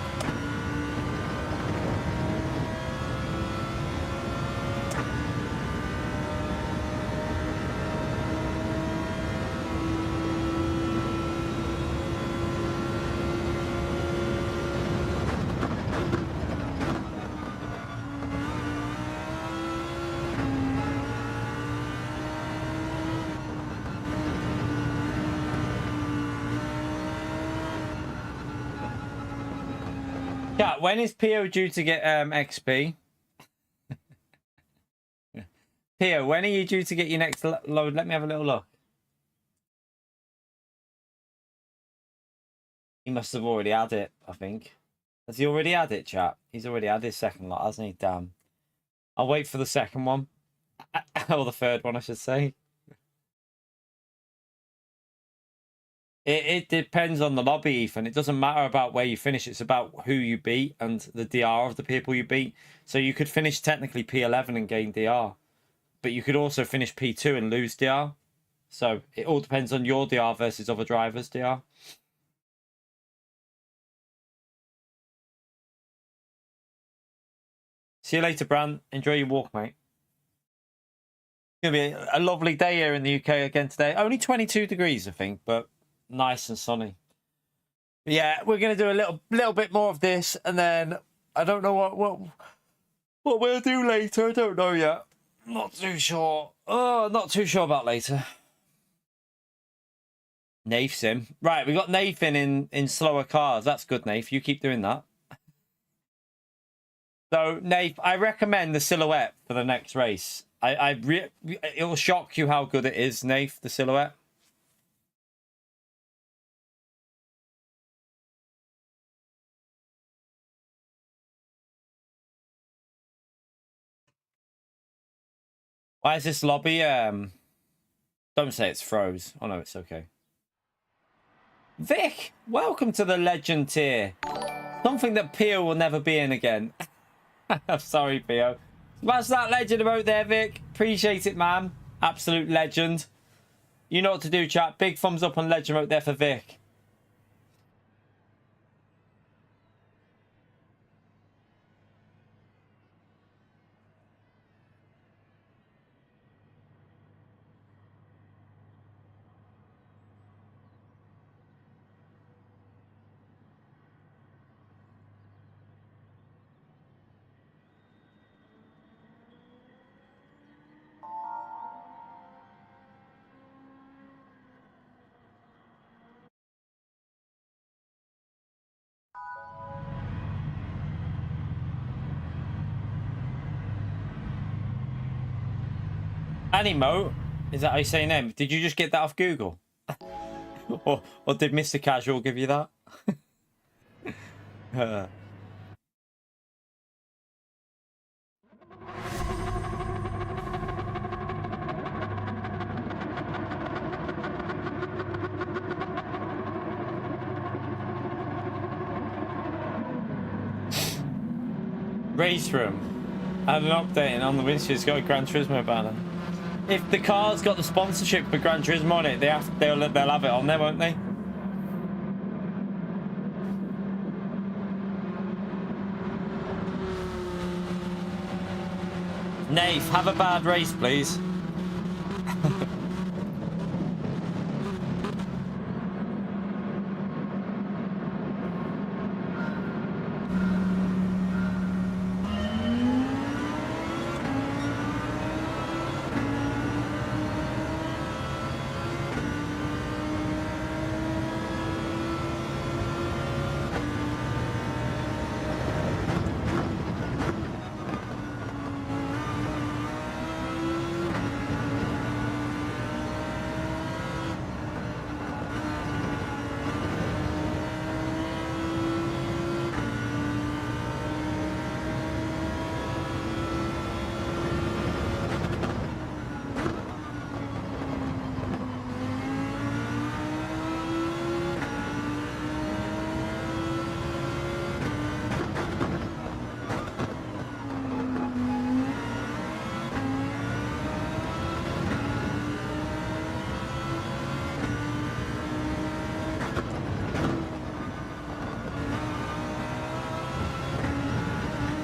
Yeah, when is Pio due to get XP? Pio, when are you due to get your next load? Let me have a little look. He must have already had it, I think. Has he already had it, chat? He's already had his second lot, hasn't he? Damn. I'll wait for the second one. Or the third one, I should say. It depends on the lobby, Ethan. It doesn't matter about where you finish. It's about who you beat and the DR of the people you beat. So you could finish technically P11 and gain DR. But you could also finish P2 and lose DR. So it all depends on your DR versus other drivers' DR. See you later, Bran. Enjoy your walk, mate. It's going to be a lovely day here in the UK again today. Only 22 degrees, I think, but nice and sunny. Yeah, we're going to do a little bit more of this, and then I don't know what we'll do later. I don't know yet. Not too sure. Oh, not too sure about later. Nath's in. Right, we got Nathan in slower cars. That's good, Nath. You keep doing that. So, Nath, I recommend the Silhouette for the next race. It will shock you how good it is, Nath, the Silhouette. Why is this lobby? Don't say it's froze. Oh no, it's okay. Vic, welcome to the legend tier. Something that Pio will never be in again. I'm sorry, Pio. Smash that legend emote there, Vic. Appreciate it, man. Absolute legend. You know what to do, chat. Big thumbs up on legend emote there for Vic. An emote? Is that how you say your name? Did you just get that off Google? or did Mr. Casual give you that? Race room. Had an update on the windshield. It's got a Gran Turismo banner. If the car's got the sponsorship for Gran Turismo on it, they'll have it on there, won't they? Nath, have a bad race, please.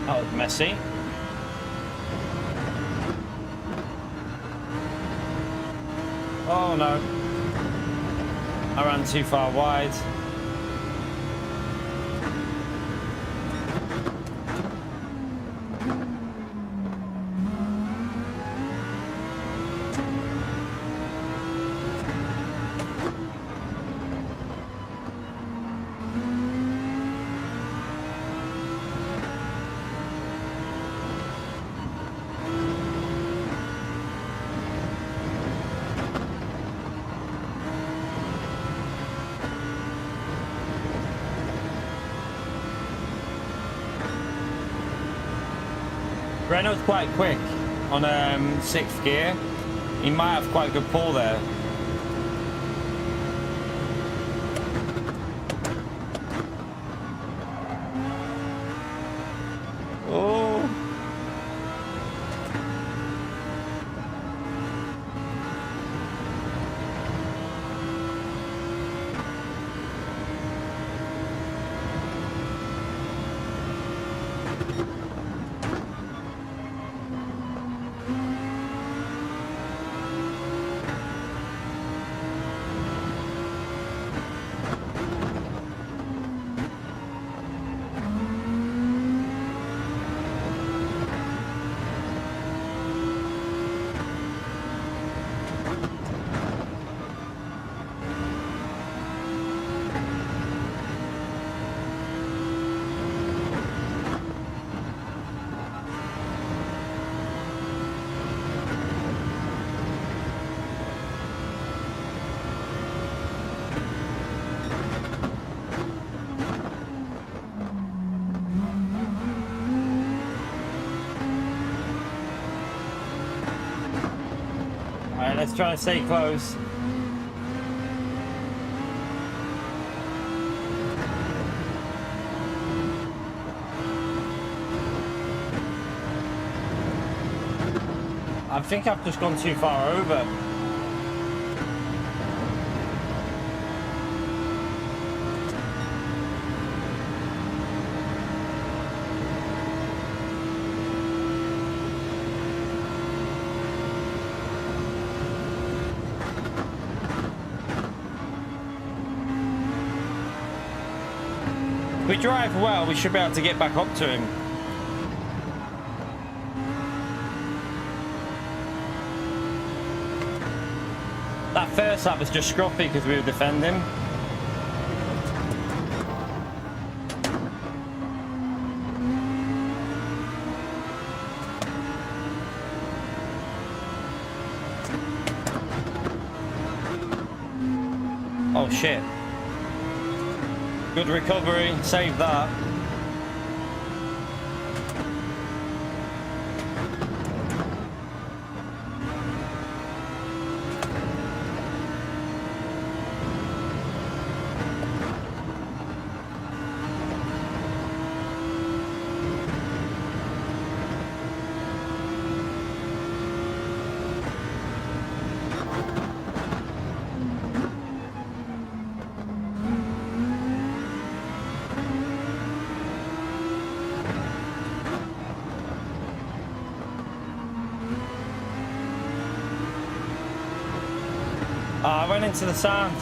That was messy. Oh no. I ran too far wide. Renault's quite quick on 6th gear. He might have quite a good pull there. Oh. Alright, let's try and stay close. I think I've just gone too far over. If we drive well, we should be able to get back up to him. That first lap was just scruffy because we were defending. Oh shit. Good recovery, save that. I went into the sand,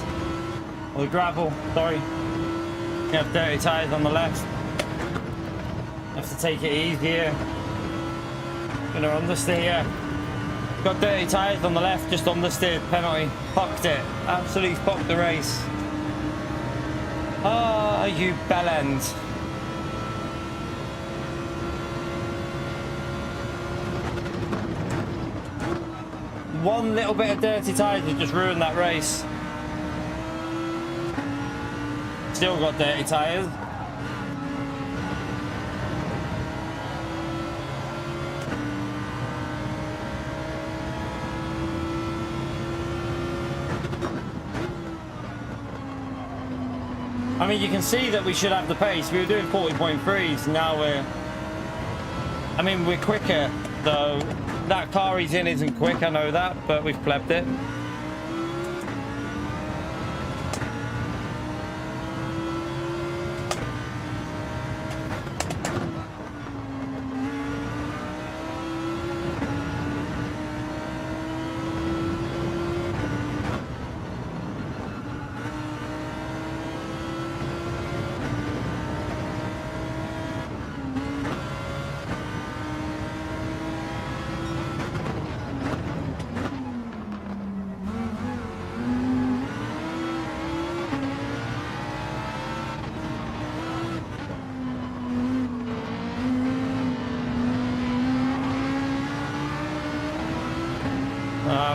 or the gravel, sorry. You have dirty tyres on the left. Have to take it easier. Gonna understeer. Got dirty tyres on the left, just understeered, penalty. Fucked it. Absolutely fucked the race. Ah, you bellend. One little bit of dirty tyres has just ruined that race. Still got dirty tyres. I mean, you can see that we should have the pace. We were doing 40.3s, now we're quicker, though. That car he's in isn't quick, I know that, but we've plebbed it.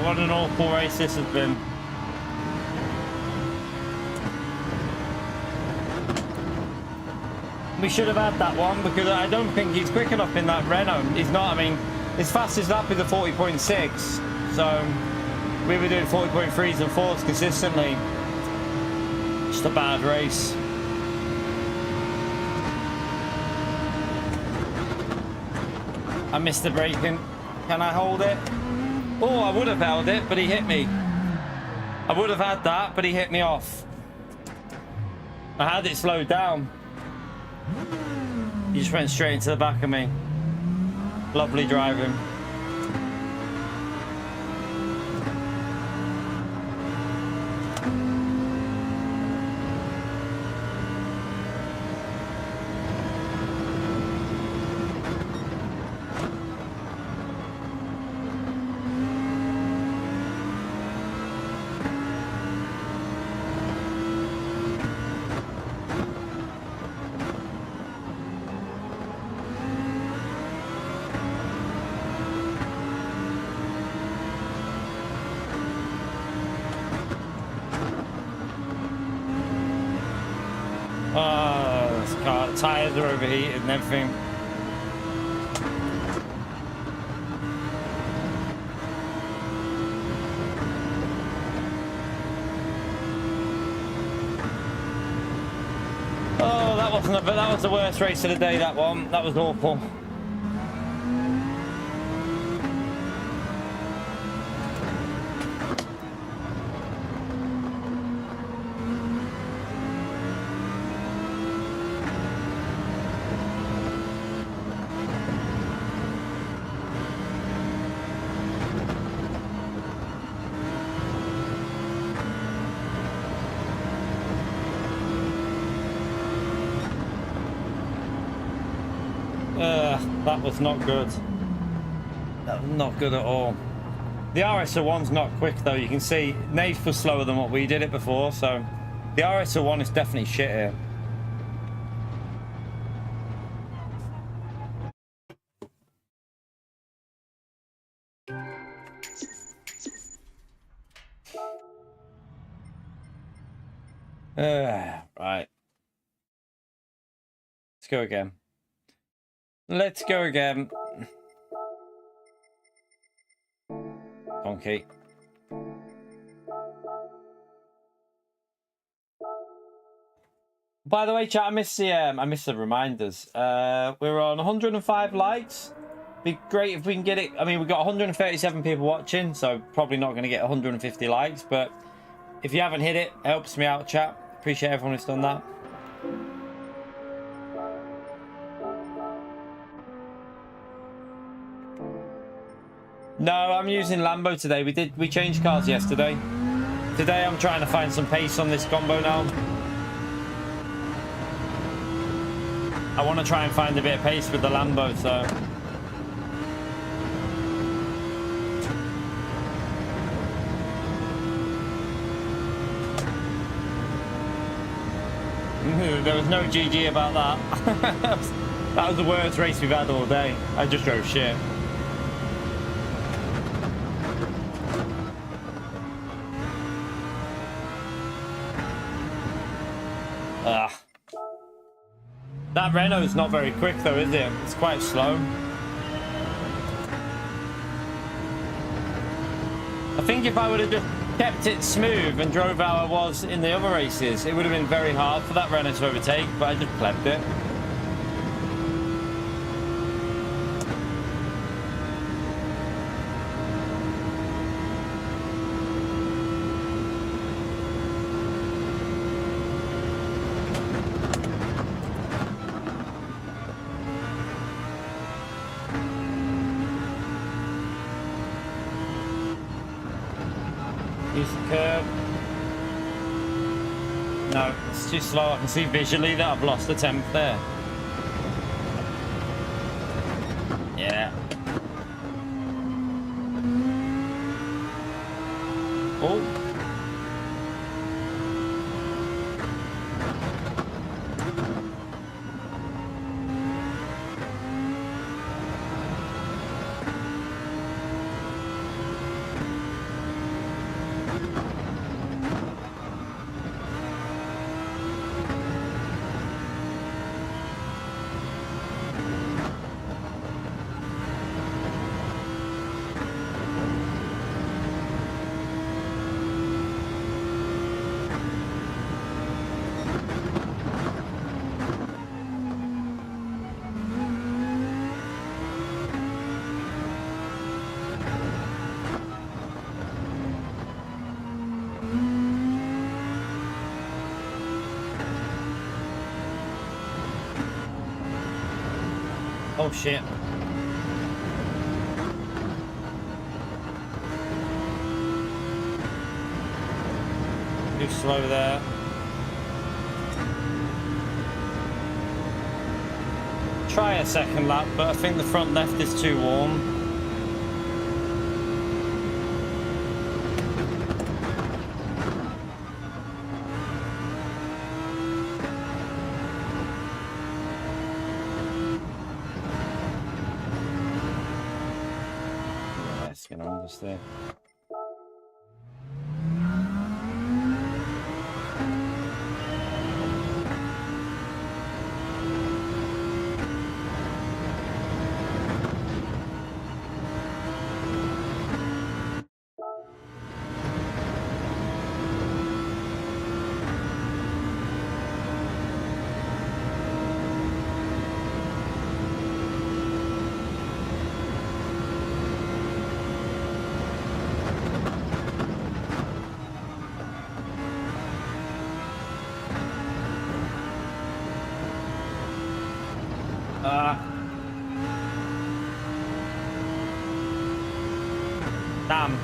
What an awful race this has been. We should have had that one because I don't think he's quick enough in that Renault. He's not, I mean, his fastest lap is a 40.6. So we were doing 40.3s and 4s consistently. Just a bad race. I missed the braking. Can I hold it? Oh, I would have held it, but he hit me. I would have had that, but he hit me off. I had it slowed down. He just went straight into the back of me. Lovely driving. This car, the tyres are overheated and everything. Oh, that wasn't but that was the worst race of the day, that one. That was awful. That was not good. That was not good at all. The RS01's not quick though. You can see Nath was slower than what we did it before, so the RS01 is definitely shit here. Right. Let's go again. Let's go again. Donkey. By the way, chat, I missed the reminders. We're on 105 likes. Be great if we can get it. I mean, we've got 137 people watching, so probably not going to get 150 likes. But if you haven't hit it, it helps me out, chat. Appreciate everyone who's done that. No, I'm using Lambo today. We changed cars yesterday. Today I'm trying to find some pace on this combo now. I want to try and find a bit of pace with the Lambo, so. There was no GG about that. That was the worst race we've had all day. I just drove shit. That Renault's not very quick though, is it? It's quite slow. I think if I would have just kept it smooth and drove how I was in the other races, it would have been very hard for that Renault to overtake, but I just plebed it. No, it's too slow. I can see visually that I've lost the temp there. Yeah. Oh. Oh shit. Too slow there. Try a second lap, but I think the front left is too warm. Gonna understand. Damn.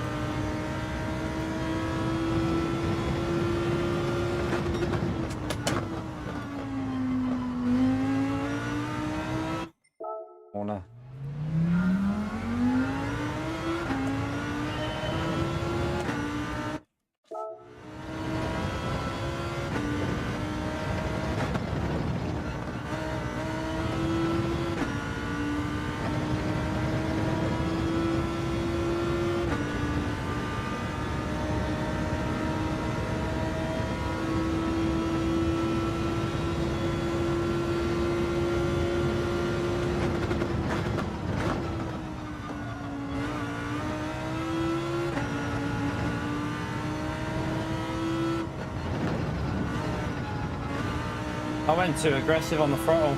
Corner. I went too aggressive on the throttle.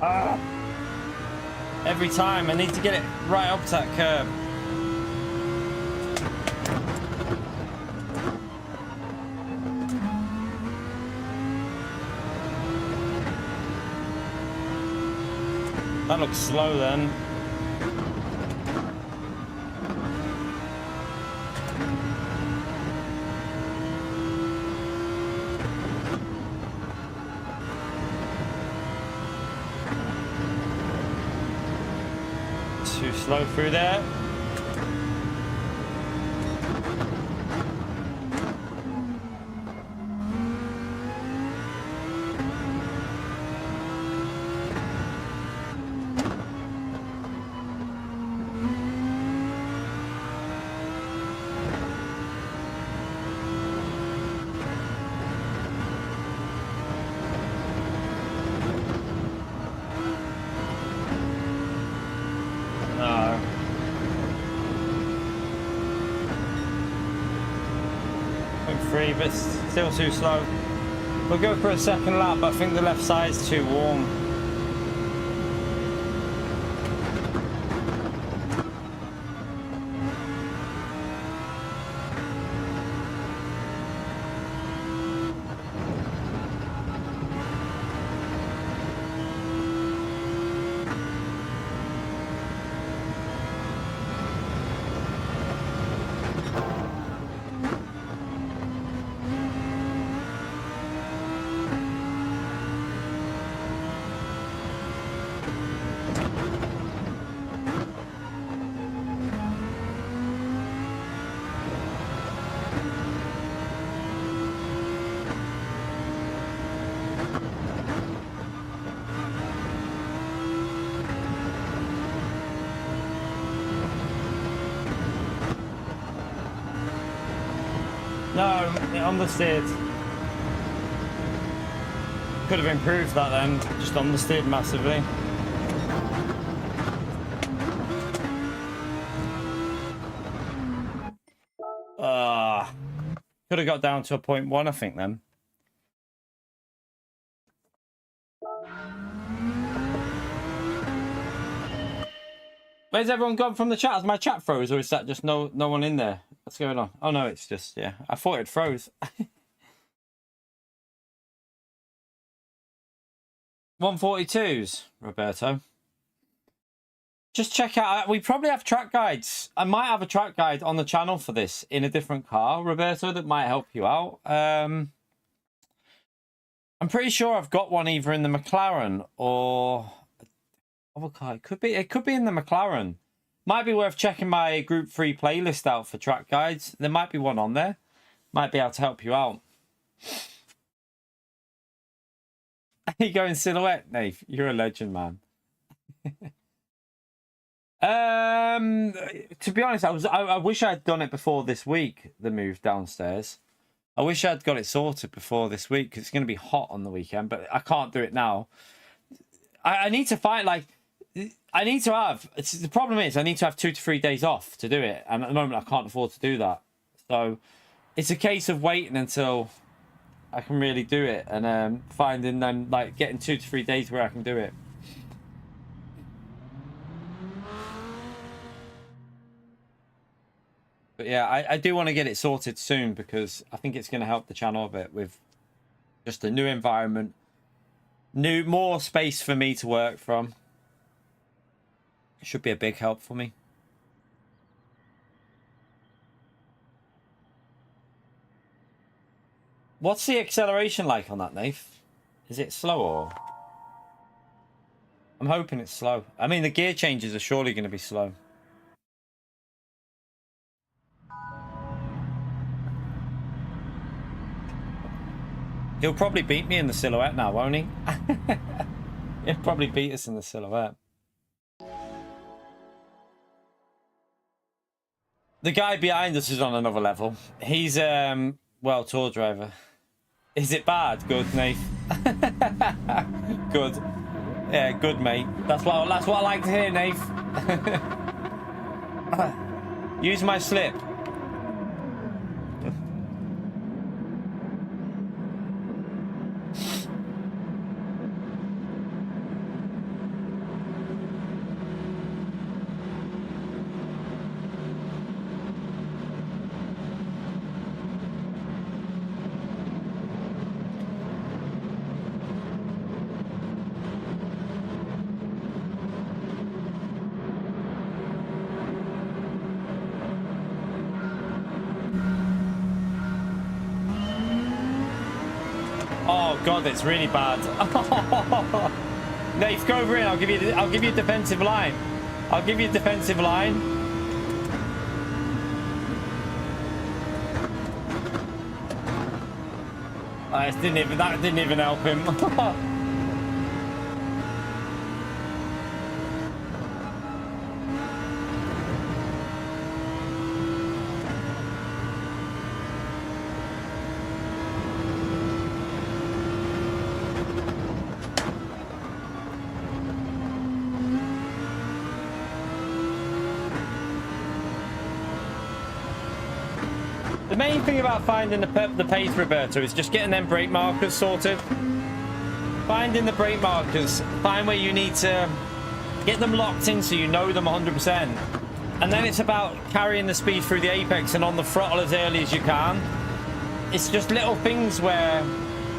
Ah. Every time I need to get it right up to that curb. That looks slow then. Too slow through there. But it's still too slow. We'll go for a second lap, but I think the left side's too warm. No, it understeered. Could have improved that then, just understeered massively. Could have got down to a 0.1, I think, then. Where's everyone gone from the chat? Has my chat froze, or is that just no one in there? What's going on? Oh no, it's just, yeah. I thought it froze. 142s, Roberto. Just check out. We probably have track guides. I might have a track guide on the channel for this in a different car, Roberto, that might help you out. I'm pretty sure I've got one either in the McLaren or other car. It could be in the McLaren. Might be worth checking my Group 3 playlist out for track guides. There might be one on there. Might be able to help you out. You go in silhouette, Nate. You're a legend, man. To be honest, I wish I had done it before this week, the move downstairs. I wish I'd got it sorted before this week, because it's going to be hot on the weekend, but I can't do it now. I need to find, like, I need to have, the problem is I need to have 2 to 3 days off to do it, and at the moment I can't afford to do that. So it's a case of waiting until I can really do it, and finding them, like, getting 2 to 3 days where I can do it. But yeah, I do want to get it sorted soon, because I think it's going to help the channel a bit with just a new environment, more space for me to work from. It should be a big help for me. What's the acceleration like on that, Nath? Is it slow or? I'm hoping it's slow. I mean, the gear changes are surely going to be slow. He'll probably beat me in the silhouette now, won't he? He'll probably beat us in the silhouette. The guy behind us is on another level. He's well, tour driver. Is it bad? Good, Nate. Good. Yeah, good, mate. That's what I like to hear, Nate. Use my slip. Oh god, it's really bad. Nate, go over in. I'll give you a defensive line. I'll give you a defensive line. That didn't even help him. The main thing about finding the pace, Roberto, is just getting them brake markers sorted. Finding the brake markers, find where you need to get them locked in so you know them 100%. And then it's about carrying the speed through the apex and on the throttle as early as you can. It's just little things where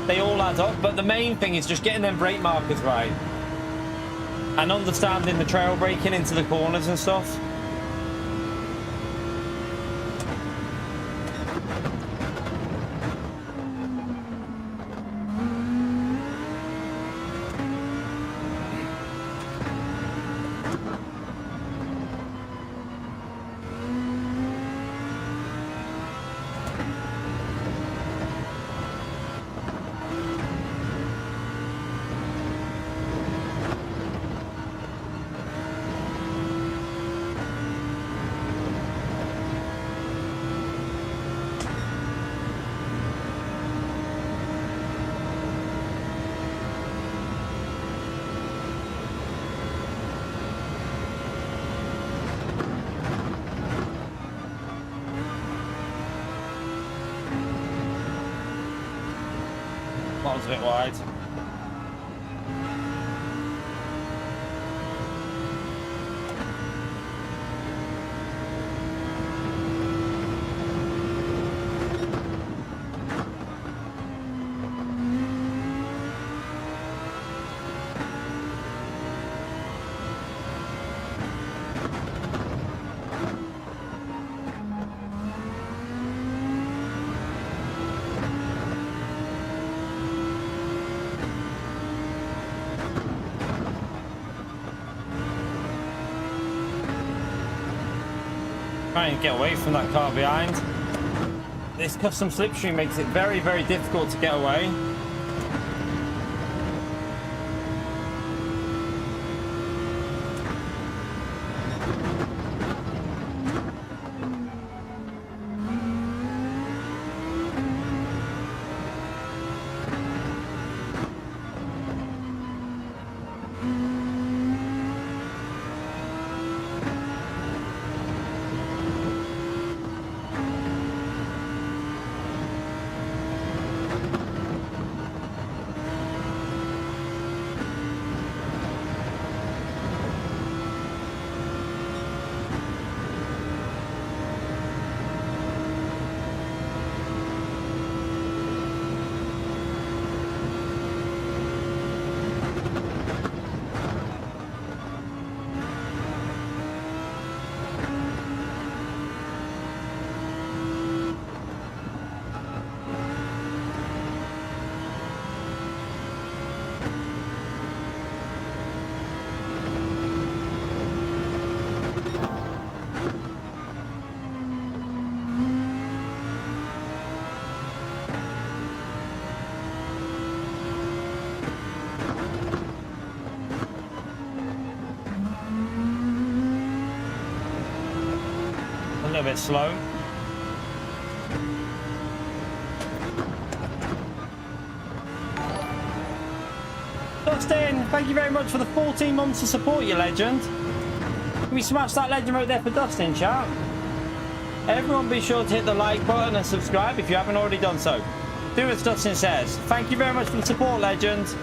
they all add up, but the main thing is just getting them brake markers right. And understanding the trail braking into the corners and stuff. That was a bit wide. Try and get away from that car behind. This custom slipstream makes it very, very difficult to get away. A little bit slow. Dustin, thank you very much for the 14 months of support, you legend. Can we smash that legend right there for Dustin, chat? Everyone be sure to hit the like button and subscribe if you haven't already done so. Do as Dustin says. Thank you very much for the support, legend.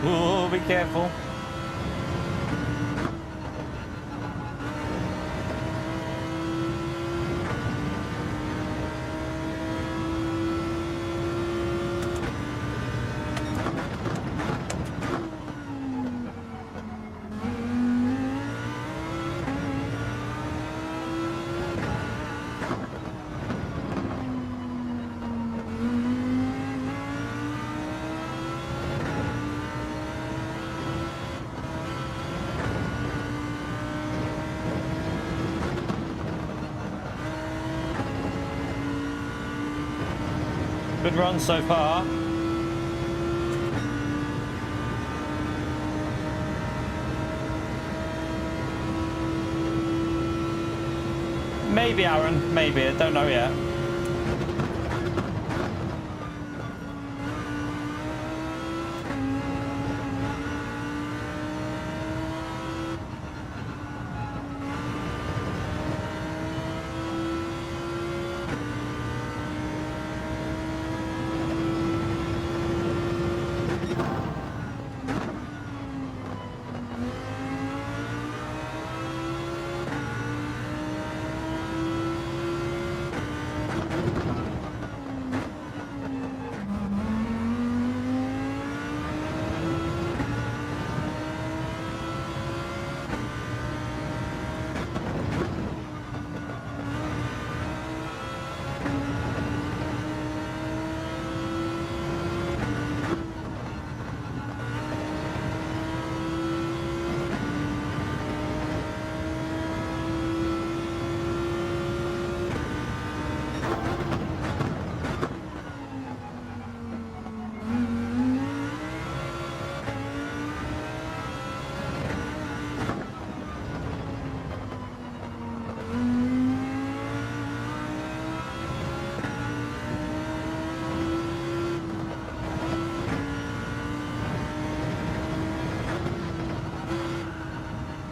Oh, be careful. Good run so far. Maybe, Aaron. Maybe. I don't know yet.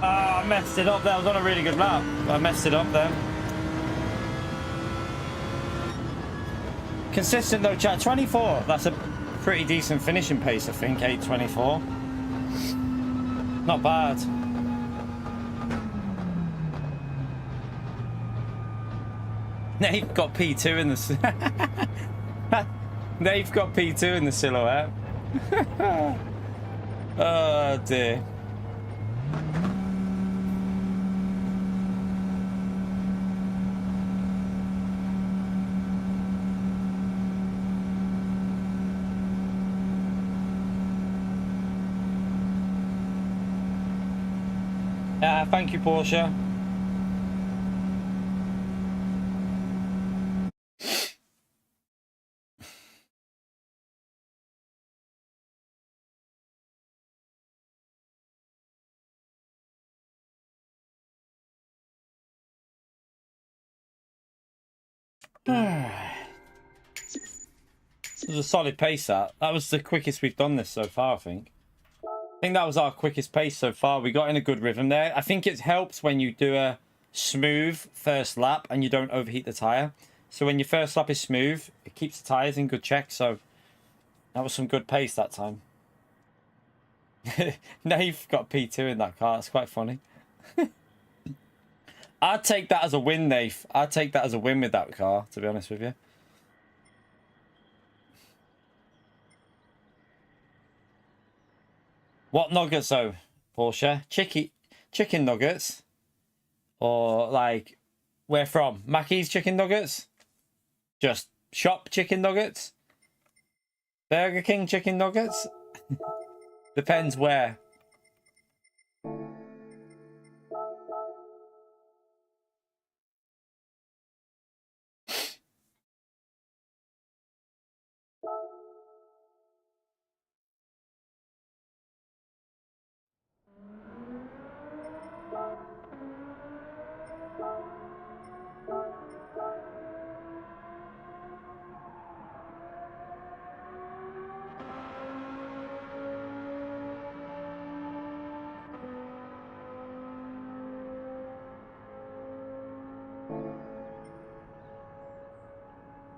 I messed it up there. I was on a really good lap. I messed it up there. Consistent though, chat. 24. That's a pretty decent finishing pace, I think. 8:24. Not bad. They've got P2 in the. They've got P2 in the silhouette. Oh dear. Thank you, Porsche. It was a solid pace, that. That was the quickest we've done this so far, I think. I think that was our quickest pace so far. We got in a good rhythm there. I think it helps when you do a smooth first lap and you don't overheat the tyre. So when your first lap is smooth, it keeps the tyres in good check. So that was some good pace that time. Now you've got P2 in that car. It's quite funny. I'd take that as a win, Nath. I'd take that as a win with that car, to be honest with you. What nuggets, though, Porsche? Chicken nuggets? Or, like, where from? Mackey's chicken nuggets? Just shop chicken nuggets? Burger King chicken nuggets? Depends where.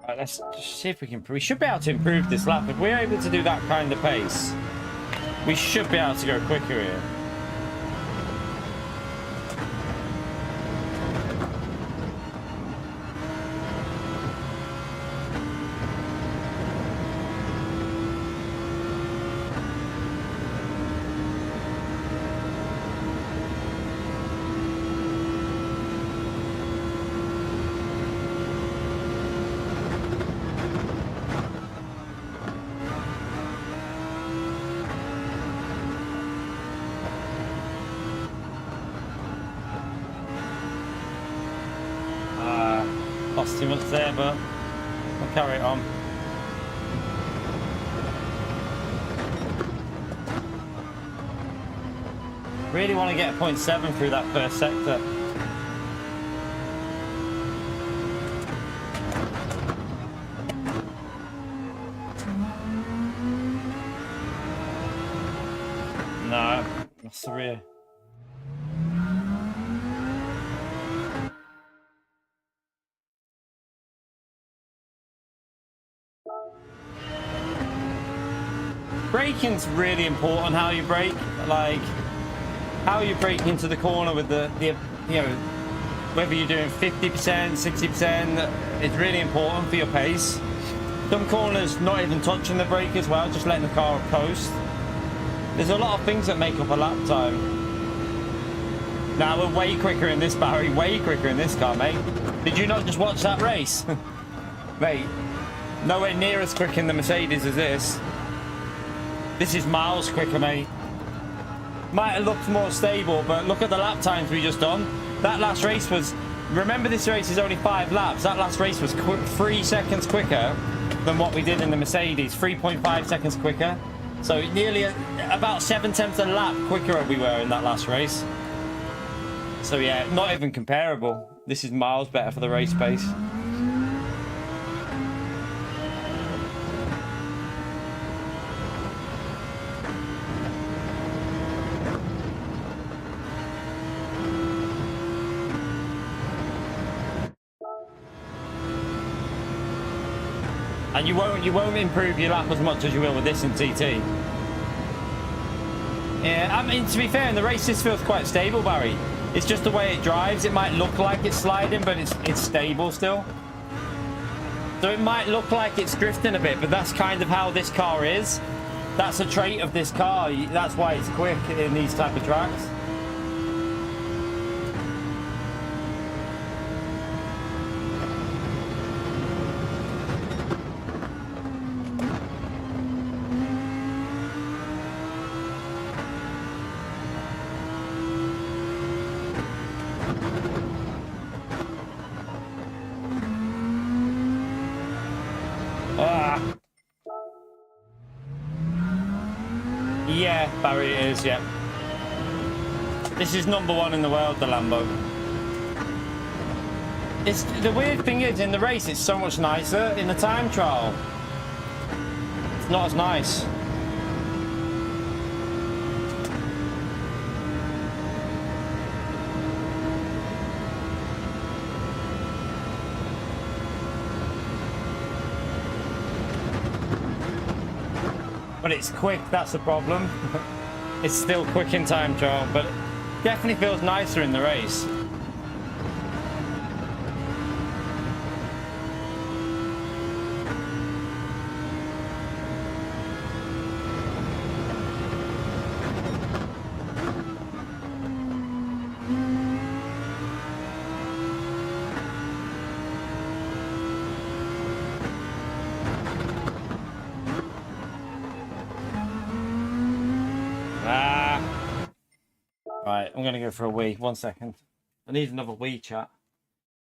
Right, let's just see if we can. We should be able to improve this lap. If we're able to do that kind of pace, we should be able to go quicker here. Lost too much there, but we'll carry it on. Really want to get a 0.7 through that first sector. No, that's the rear. Braking's really important. How you brake, like how you brake into the corner with the you know, whether you're doing 50%, 60%, it's really important for your pace. Some corners not even touching the brake as well, just letting the car coast. There's a lot of things that make up a lap time. Now we're way quicker in this, Barry, way quicker in this car, mate. Did you not just watch that race? Mate, nowhere near as quick in the Mercedes as this. This is miles quicker, mate. Might have looked more stable, but look at the lap times we just done. That last race was... Remember, this race is only 5 laps. That last race was 3 seconds quicker than what we did in the Mercedes. 3.5 seconds quicker. So nearly about 7/10 a lap quicker we were in that last race. So yeah, not even comparable. This is miles better for the race pace. And you won't improve your lap as much as you will with this in TT. Yeah, I mean, to be fair, in the race this feels quite stable, Barry. It's just the way it drives. It might look like it's sliding, but it's stable still. So it might look like it's drifting a bit, but that's kind of how this car is. That's a trait of this car. That's why it's quick in these type of tracks. Yeah, Barry, it is, yeah. This is #1 in the world, the Lambo. It's the weird thing is in the race it's so much nicer. In the time trial, it's not as nice. But it's quick, that's the problem. It's still quick in time trial, but it definitely feels nicer in the race. Right, I'm gonna go for a wee. 1 second. I need another wee, chat.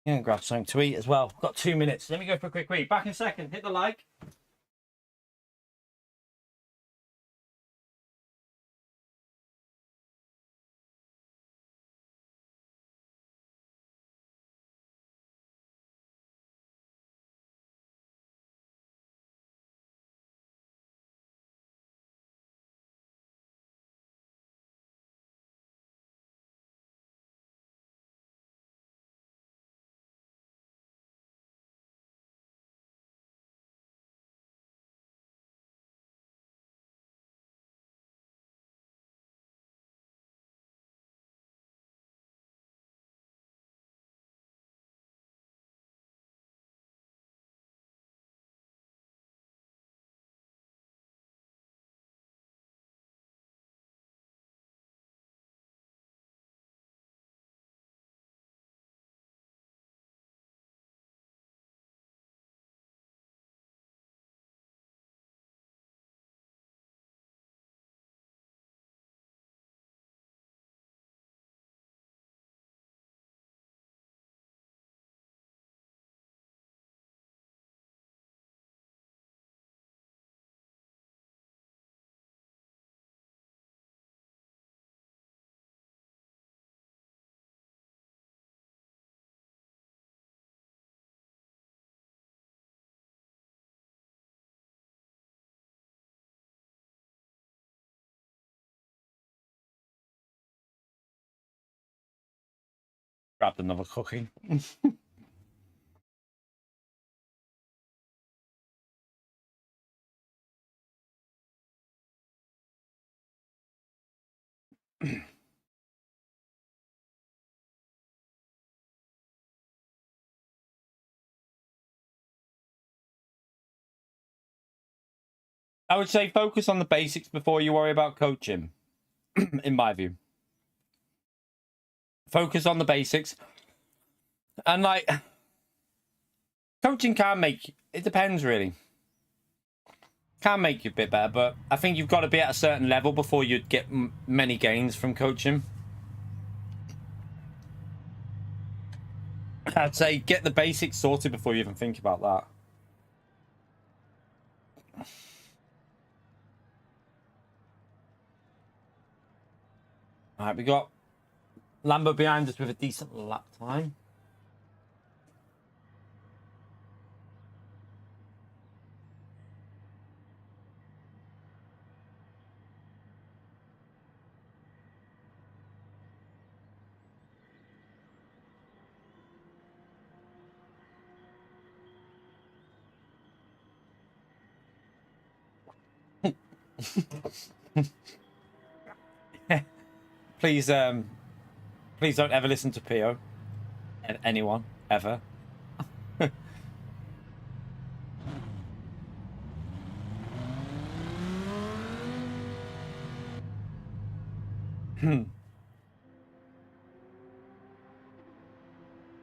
I'm gonna grab something to eat as well. Got 2 minutes. Let me go for a quick wee. Back in a second. Hit the like. Grabbed another cookie. I would say focus on the basics before you worry about coaching, in my view. Focus on the basics. And like, coaching can make, it depends really. Can make you a bit better, but I think you've got to be at a certain level before you'd get many gains from coaching. I'd say get the basics sorted before you even think about that. All right, we got Lambo behind us with a decent lap time. Please, please don't ever listen to Pio. Anyone, ever.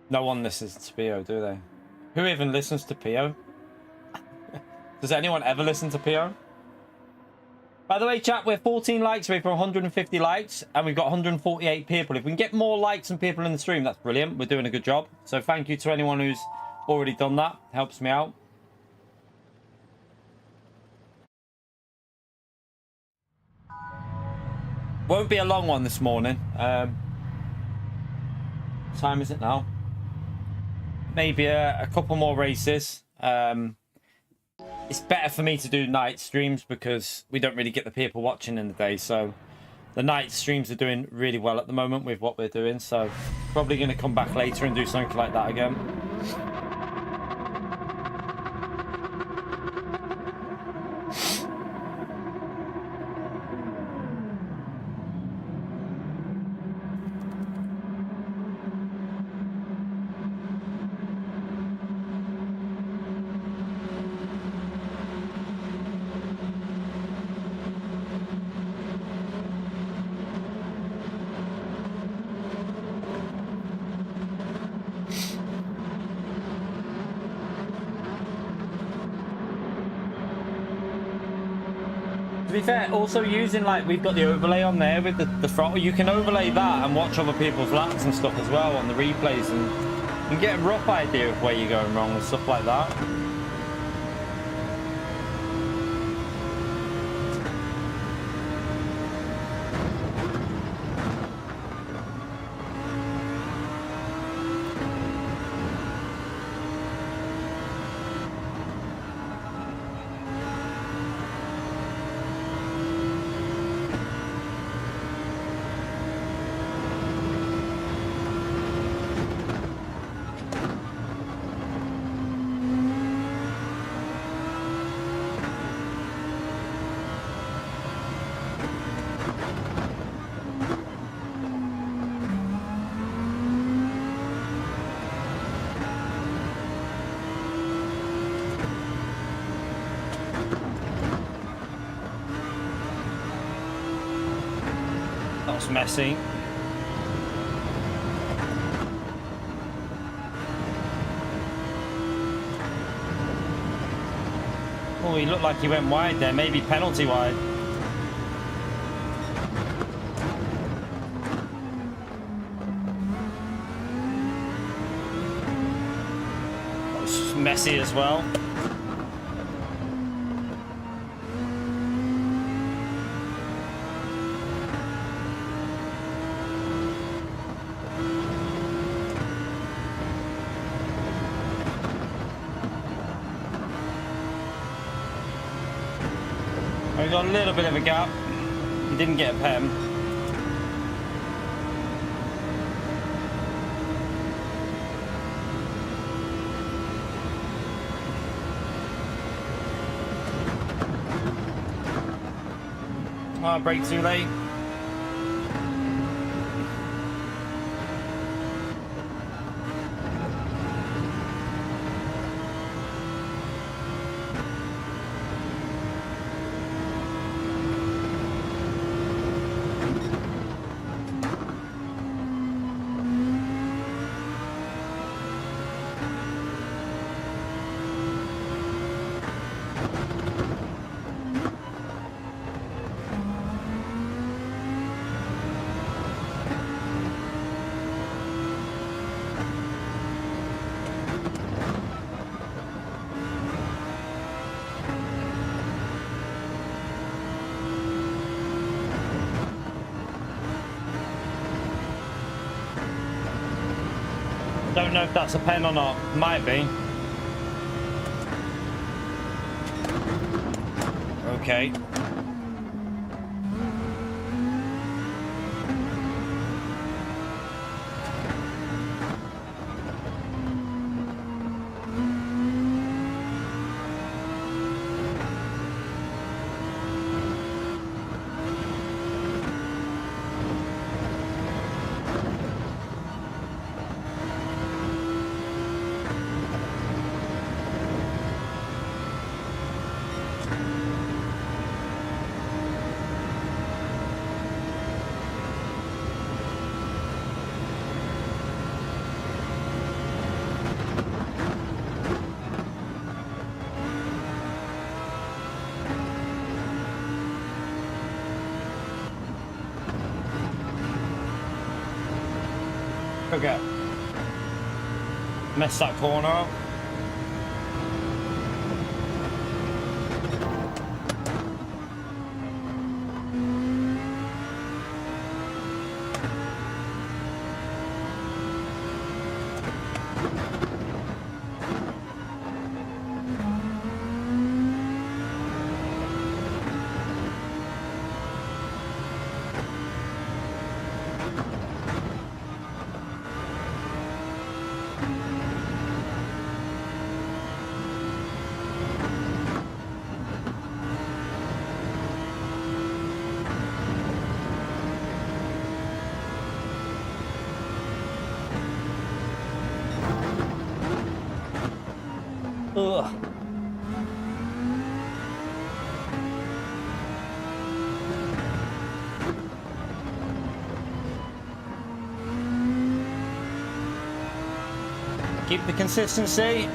No one listens to Pio, do they? Who even listens to Pio? Does anyone ever listen to Pio? By the way, chat, we're 14 likes away from 150 likes, and we've got 148 people. If we can get more likes and people in the stream, that's brilliant. We're doing a good job. So thank you to anyone who's already done that. Helps me out. Won't be a long one this morning. What time is it now? maybe a couple more races. It's better for me to do night streams because we don't really get the people watching in the day. So the night streams are doing really well at the moment with what we're doing. So probably going to come back later and do something like that again. To be fair, also using, like, we've got the overlay on there with the throttle. You can overlay that and watch other people's laps and stuff as well on the replays, and you can get a rough idea of where you're going wrong and stuff like that. That's messy. Oh, he looked like he went wide there, maybe penalty wide. That was messy as well. We got a little bit of a gap. He didn't get a pen. Oh, brake too late. Don't know if that's a pen or not. Might be. Okay. Okay. Mess that corner up. Ugh. Keep the consistency.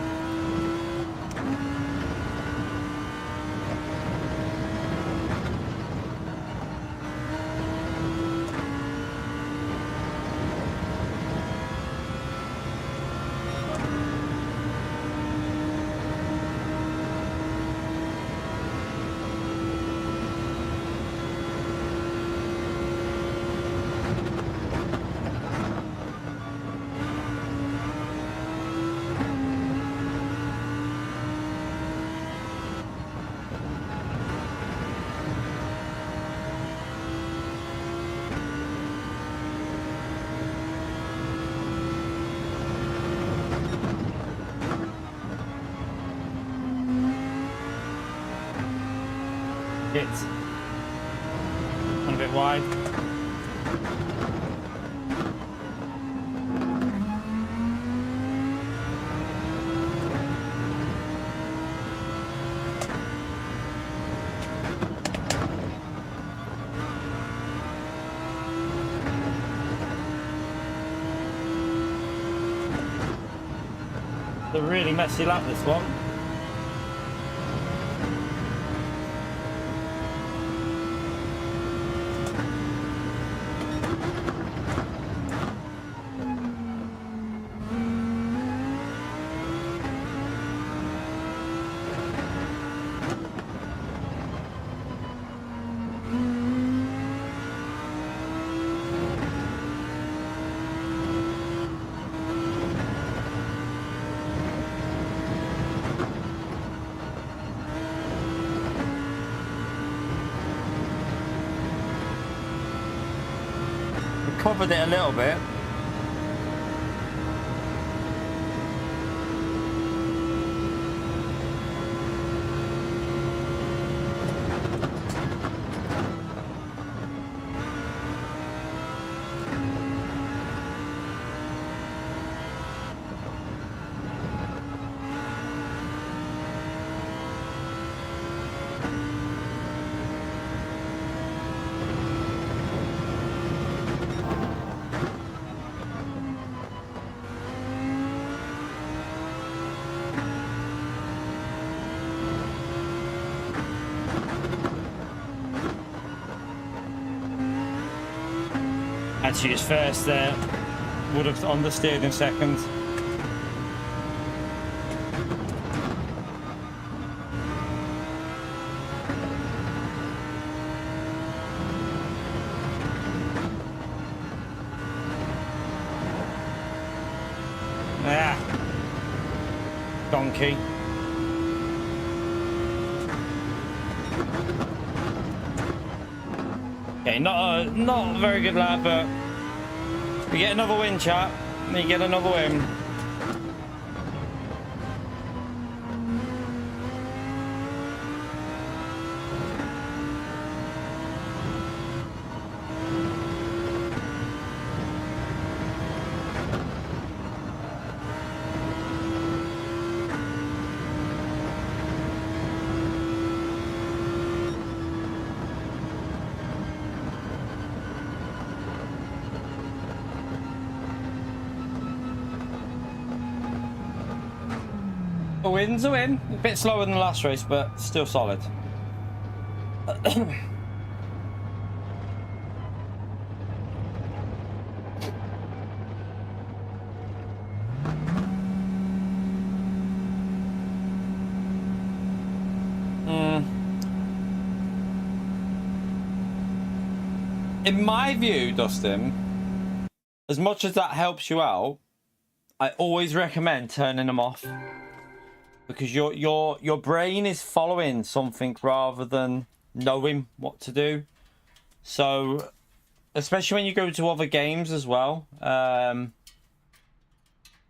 It's a bit wide. It's a really messy lap, this one. Covered it a little bit. Actually, his first there would have understeered in second. Ah, donkey. Okay, not a very good lap, but we get another win, chat. We get another win. A win's a win. A bit slower than the last race, but still solid. In my view, Dustin, as much as that helps you out, I always recommend turning them off. Because your brain is following something rather than knowing what to do. So, especially when you go to other games as well,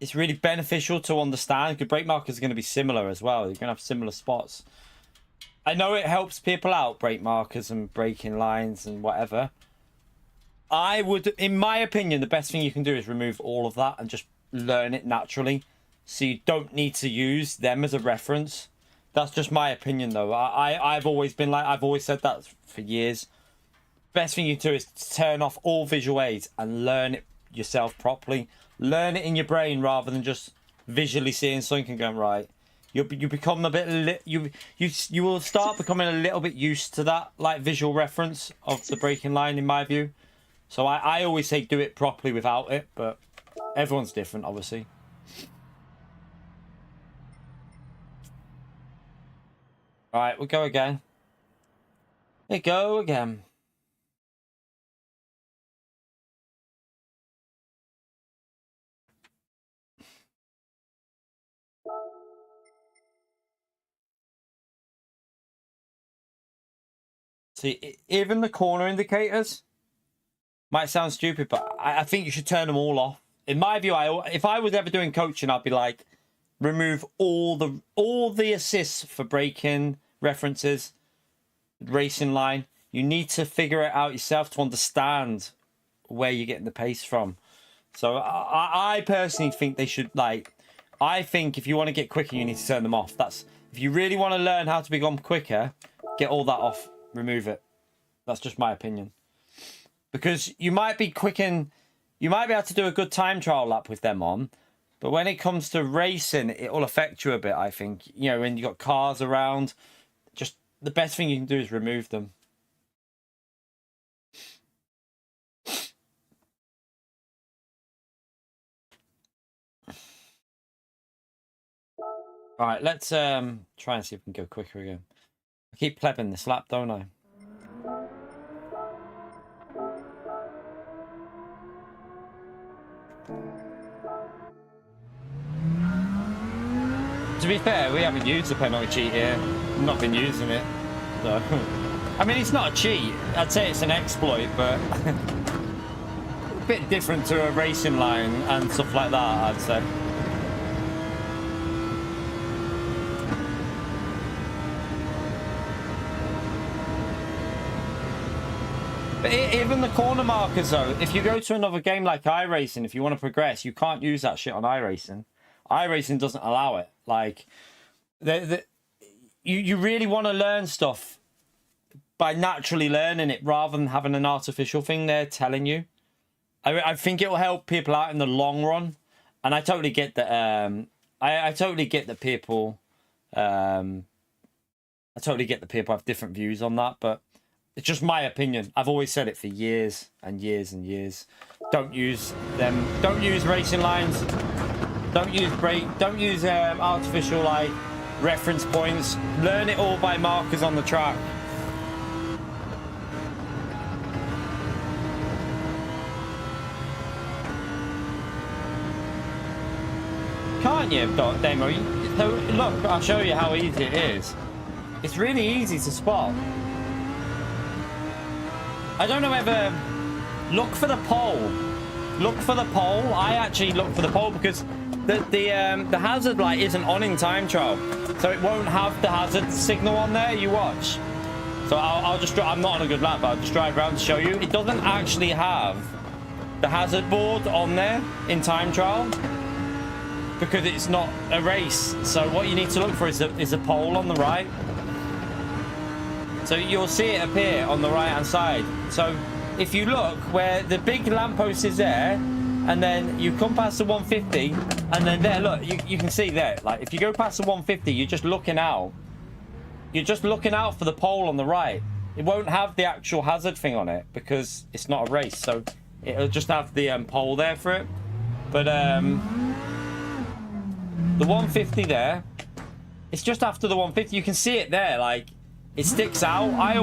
it's really beneficial to understand. Because brake markers are going to be similar as well. You're going to have similar spots. I know it helps people out, brake markers and braking lines and whatever. I would, in my opinion, the best thing you can do is remove all of that and just learn it naturally. so you don't need to use them as a reference. That's just my opinion, though. I've always been like, I've always said that for years. Best thing you can do is turn off all visual aids and learn it yourself properly. Learn it in your brain rather than just visually seeing something and going, right. You become a bit you will start becoming a little bit used to that like visual reference of the braking line, in my view. So I always say do it properly without it, but everyone's different, obviously. All right, we'll go again. We go again. See, even the corner indicators might sound stupid, but I think you should turn them all off. In my view, if I was ever doing coaching, I'd be like, remove all the assists for braking references, racing line. You need to figure it out yourself to understand where you're getting the pace from. So I personally think they should, like, I think if you want to get quicker, you need to turn them off. That's, if you really want to learn how to become quicker, get all that off. Remove it. That's just my opinion. Because you might be quick and you might be able to do a good time trial lap with them on, but when it comes to racing, it will affect you a bit, I think. You know, when you got cars around, just the best thing you can do is remove them. All right, let's try and see if we can go quicker again. I keep plebbing this lap, don't I? To be fair, we haven't used the penalty cheat here. I've not been using it. So. I mean, it's not a cheat. I'd say it's an exploit, but a bit different to a racing line and stuff like that, I'd say. But even the corner markers, though, if you go to another game like iRacing, if you want to progress, you can't use that shit on iRacing. iRacing doesn't allow it. Like, you really want to learn stuff by naturally learning it rather than having an artificial thing there telling you. I think it will help people out in the long run, and I totally get that. I totally get that people. I totally get that people have different views on that, but it's just my opinion. I've always said it for years and years and years. Don't use them. Don't use racing lines. Don't use Don't use artificial like reference points. Learn it all by markers on the track. Can't you, Demo? So look, I'll show you how easy it is. It's really easy to spot. I don't know whether... Look for the pole. Look for the pole. I actually look for the pole because the hazard light isn't on in time trial. So it won't have the hazard signal on there. You watch. So I'll just... I'm not on a good lap, but I'll just drive around to show you. It doesn't actually have the hazard board on there in time trial because it's not a race. So what you need to look for is a pole on the right. So you'll see it appear on the right hand side. So if you look where the big lamppost is there, and then you come past the 150, and then there, look, you can see there. Like if you go past the 150, you're just looking out. You're just looking out for the pole on the right. It won't have the actual hazard thing on it because it's not a race. So it'll just have the pole there for it. But the 150 there, it's just after the 150. You can see it there, like. It sticks out. I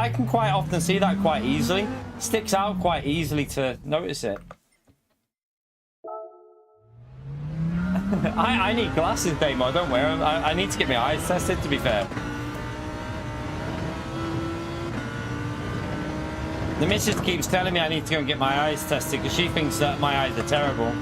can quite often see that quite easily. It sticks out quite easily to notice it. I need glasses, Damo. Don't wear them. I need to get my eyes tested, to be fair. The missus keeps telling me I need to go and get my eyes tested because she thinks that my eyes are terrible.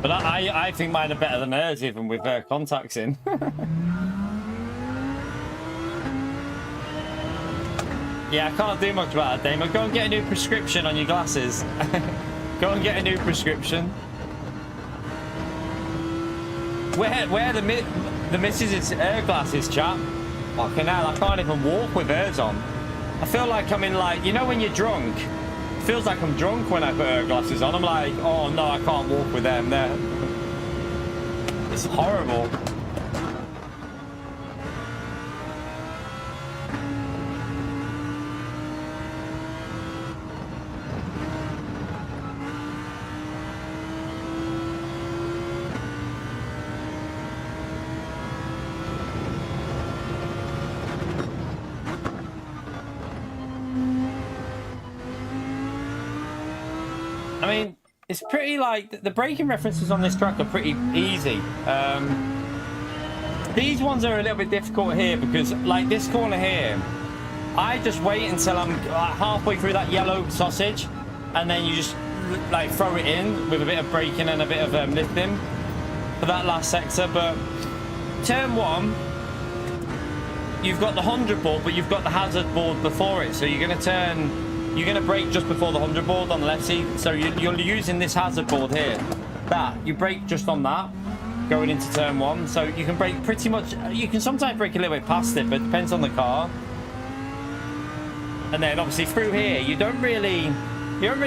But I think mine are better than hers, even with contacts in. Yeah, I can't do much about it, Damon. Go and get a new prescription on your glasses. Go and get a new prescription. Where the missus' air glasses, chap? Fucking hell, I can't even walk with hers on. I feel like I'm in, like, you know when you're drunk? It feels like I'm drunk when I put air glasses on. I'm like, oh no, I can't walk with them. It's horrible. I mean, it's pretty, like, the braking references on this track are pretty easy. These ones are a little bit difficult here because, like, this corner here, I just wait until I'm halfway through that yellow sausage, and then you just, like, throw it in with a bit of braking and a bit of lifting for that last sector. But turn one, you've got the 100 board, but you've got the hazard board before it, so you're going to turn... You're going to brake just before the 100 board on the left seat. So you're using this hazard board here. You brake just on that, going into turn one. So you can brake pretty much... You can sometimes brake a little bit past it, but it depends on the car. And then obviously through here, you don't really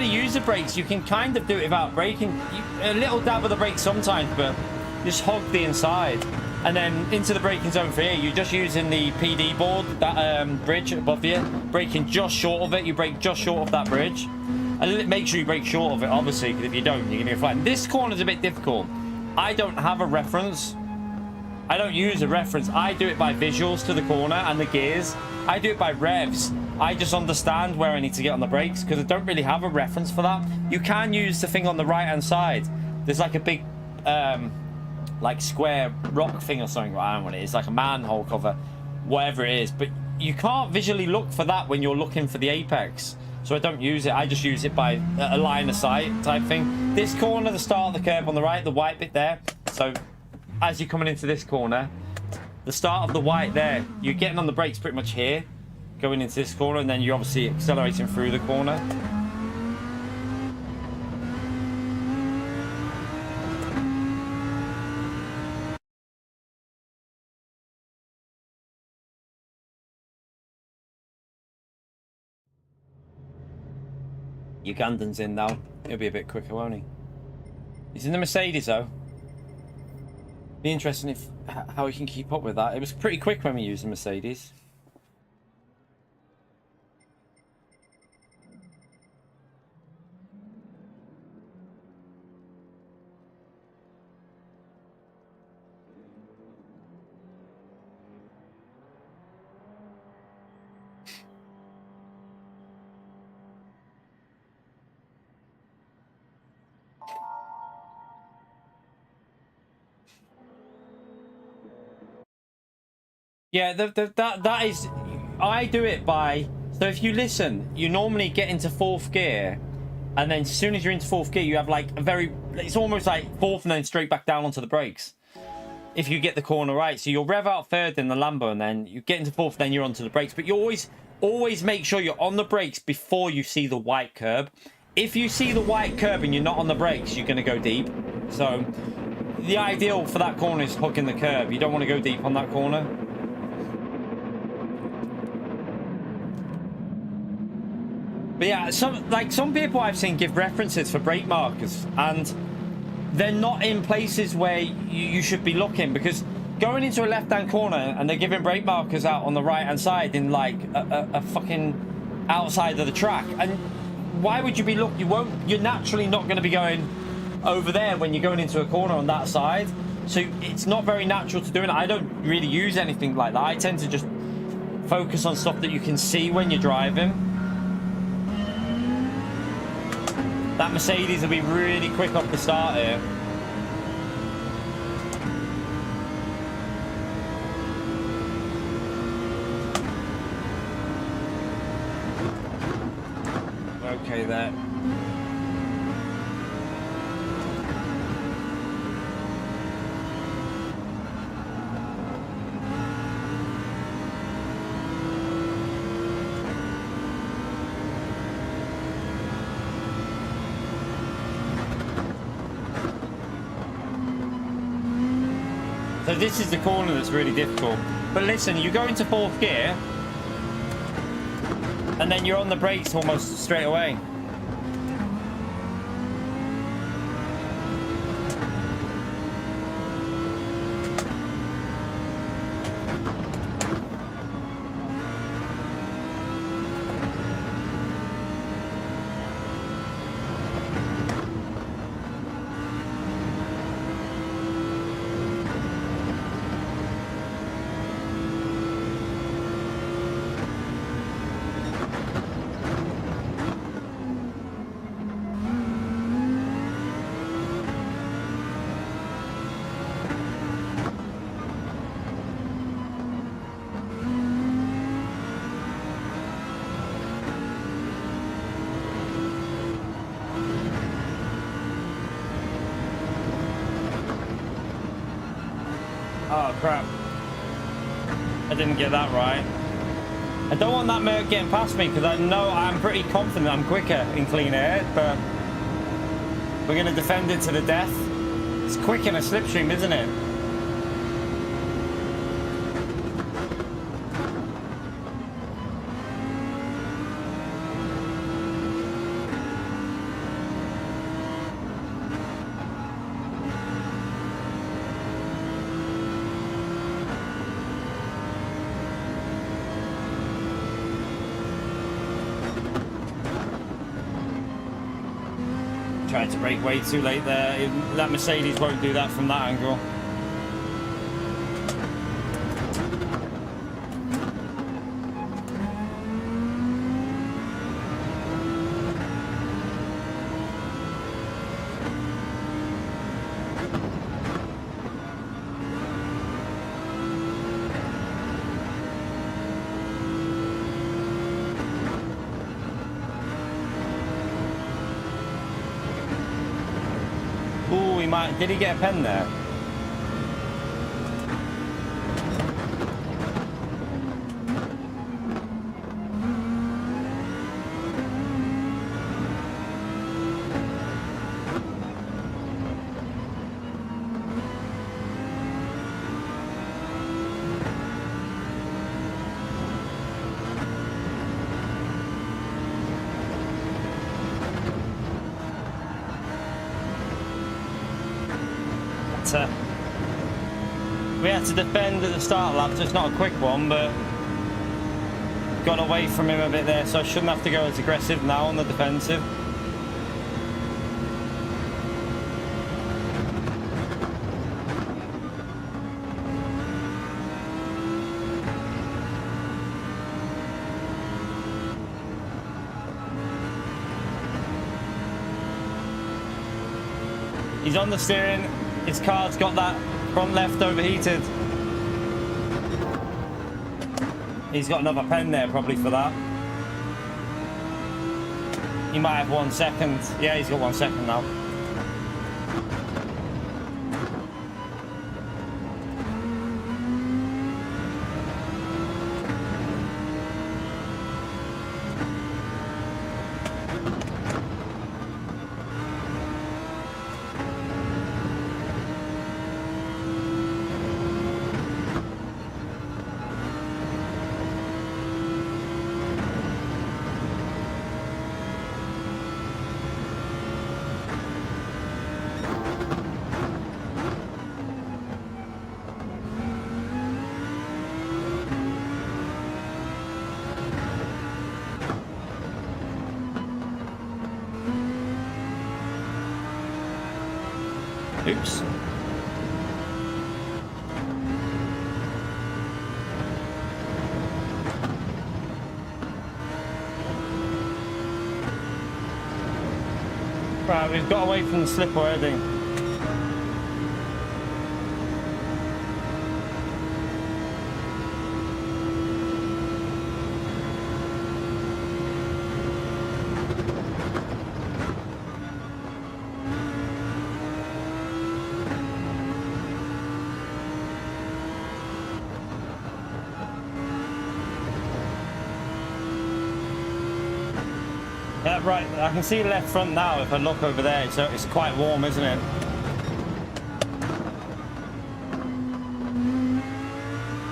use the brakes. You can kind of do it without braking. A little dab of the brake sometimes, but just hog the inside. And then into the braking zone for here, you're just using the PD board, that bridge above you, braking just short of it. You brake just short of that bridge. And make sure you brake short of it, obviously, because if you don't, you're going to get flat. This corner's a bit difficult. I don't have a reference. I don't use a reference. I do it by visuals to the corner and the gears. I do it by revs. I just understand where I need to get on the brakes because I don't really have a reference for that. You can use the thing on the right-hand side. There's like a big... like square rock thing or something. I don't know what it is, like a manhole cover, whatever it is, but you can't visually look for that when you're looking for the apex, so I don't use it. I just use it by a line of sight type thing. This corner, the start of the curb on the right, the white bit there, so as you're coming into this corner, the start of the white there, you're getting on the brakes pretty much here, going into this corner, and then you're obviously accelerating through the corner. Ugandan's in now. He'll be a bit quicker, won't he? He's in the Mercedes though. Be interesting if how he can keep up with that. It was pretty quick when we used the Mercedes. Yeah, that is... I do it by... So if you listen, you normally get into fourth gear, and then as soon as you're into fourth gear, you have like a very... It's almost like fourth and then straight back down onto the brakes. If you get the corner right. So you'll rev out third in the Lambo, and then you get into fourth, then you're onto the brakes. But you always make sure you're on the brakes before you see the white curb. If you see the white curb and you're not on the brakes, you're going to go deep. So the ideal for that corner is hooking the curb. You don't want to go deep on that corner. But yeah, some people I've seen give references for brake markers, and they're not in places where you should be looking, because going into a left-hand corner and they're giving brake markers out on the right-hand side in like a fucking outside of the track, and why would you be looking? You're naturally not going to be going over there when you're going into a corner on that side, so it's not very natural to do it. I don't really use anything like that. I tend to just focus on stuff that you can see when you're driving. That Mercedes will be really quick off the start here. Okay, there. So this is the corner that's really difficult. But listen, you go into 4th gear, and then you're on the brakes almost straight away. Oh crap. I didn't get that right. I don't want that Merc getting past me because I know I'm pretty confident I'm quicker in clean air, but we're going to defend it to the death. It's quick in a slipstream, isn't it? Tried to brake way too late there. That Mercedes won't do that from that angle. Ooh, he might. Did he get a pen there? We had to defend at the start lap, so it's not a quick one, but got away from him a bit there, so I shouldn't have to go as aggressive now on the defensive. He's on the steering. His car's got that front left overheated. He's got another pen there probably for that. He might have 1 second. Yeah, he's got 1 second now. Oops. Right, we've got away from the slip already. Right, I can see left front now if I look over there, so it's quite warm, isn't it?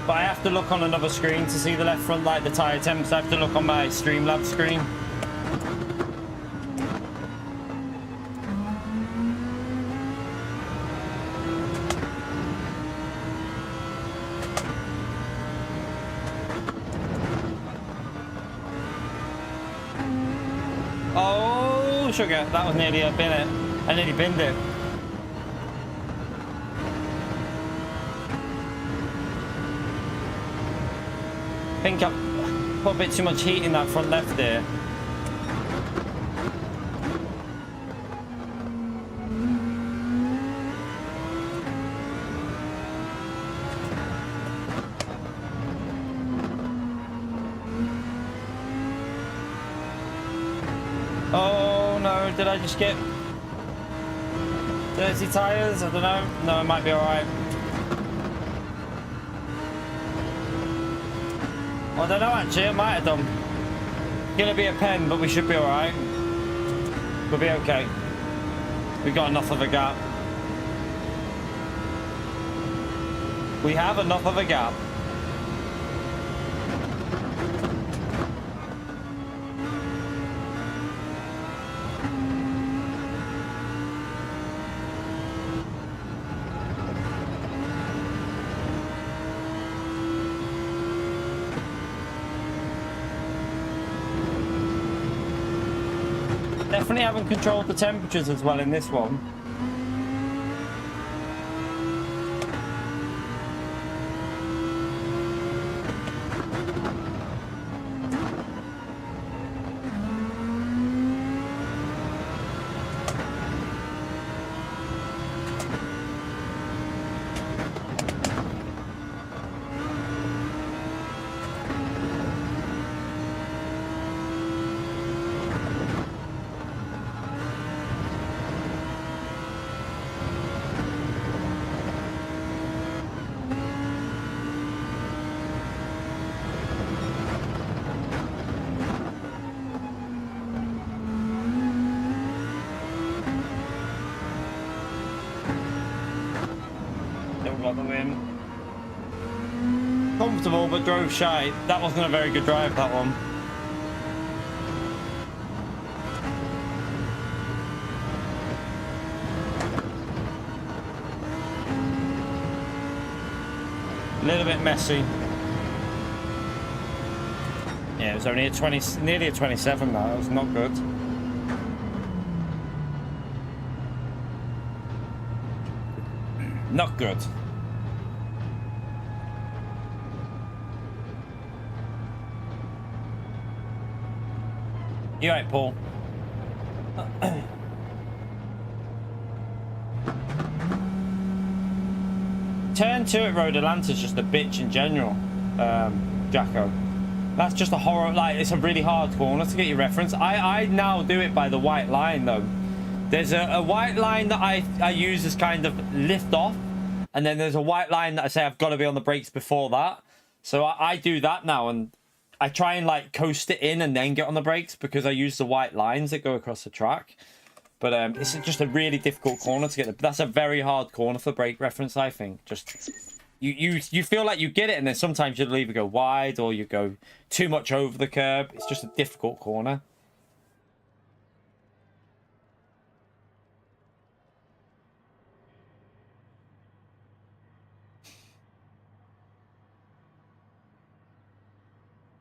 But I have to look on another screen to see the left front light, the tyre temps. I have to look on my Streamlabs screen. Oh, sugar. That was nearly a bin it. I nearly binned it. I think I put a bit too much heat in that front left there. Oh no, did I just get dirty tires? I don't know. No, it might be alright. I don't know actually, it might have done. It's gonna be a pen, but we should be alright. We'll be okay. We got enough of a gap. We have enough of a gap. Definitely haven't controlled the temperatures as well in this one. Comfortable, but drove shy. That wasn't a very good drive, that one. A little bit messy. Yeah, it was only a 20, nearly a 27 now. That was not good. Not good. You right, Paul? Turn 2 at Road Atlanta's just a bitch in general, Jacko. That's just a horror, like, it's a really hard corner to get your reference. I now do it by the white line, though. There's a white line that I use as kind of lift off, and then there's a white line that I say I've got to be on the brakes before that. So I do that now, and I try and like coast it in and then get on the brakes because I use the white lines that go across the track. But it's just a really difficult corner to get. That's a very hard corner for brake reference, I think. Just you feel like you get it, and then sometimes you'll either go wide or you go too much over the curb. It's just a difficult corner.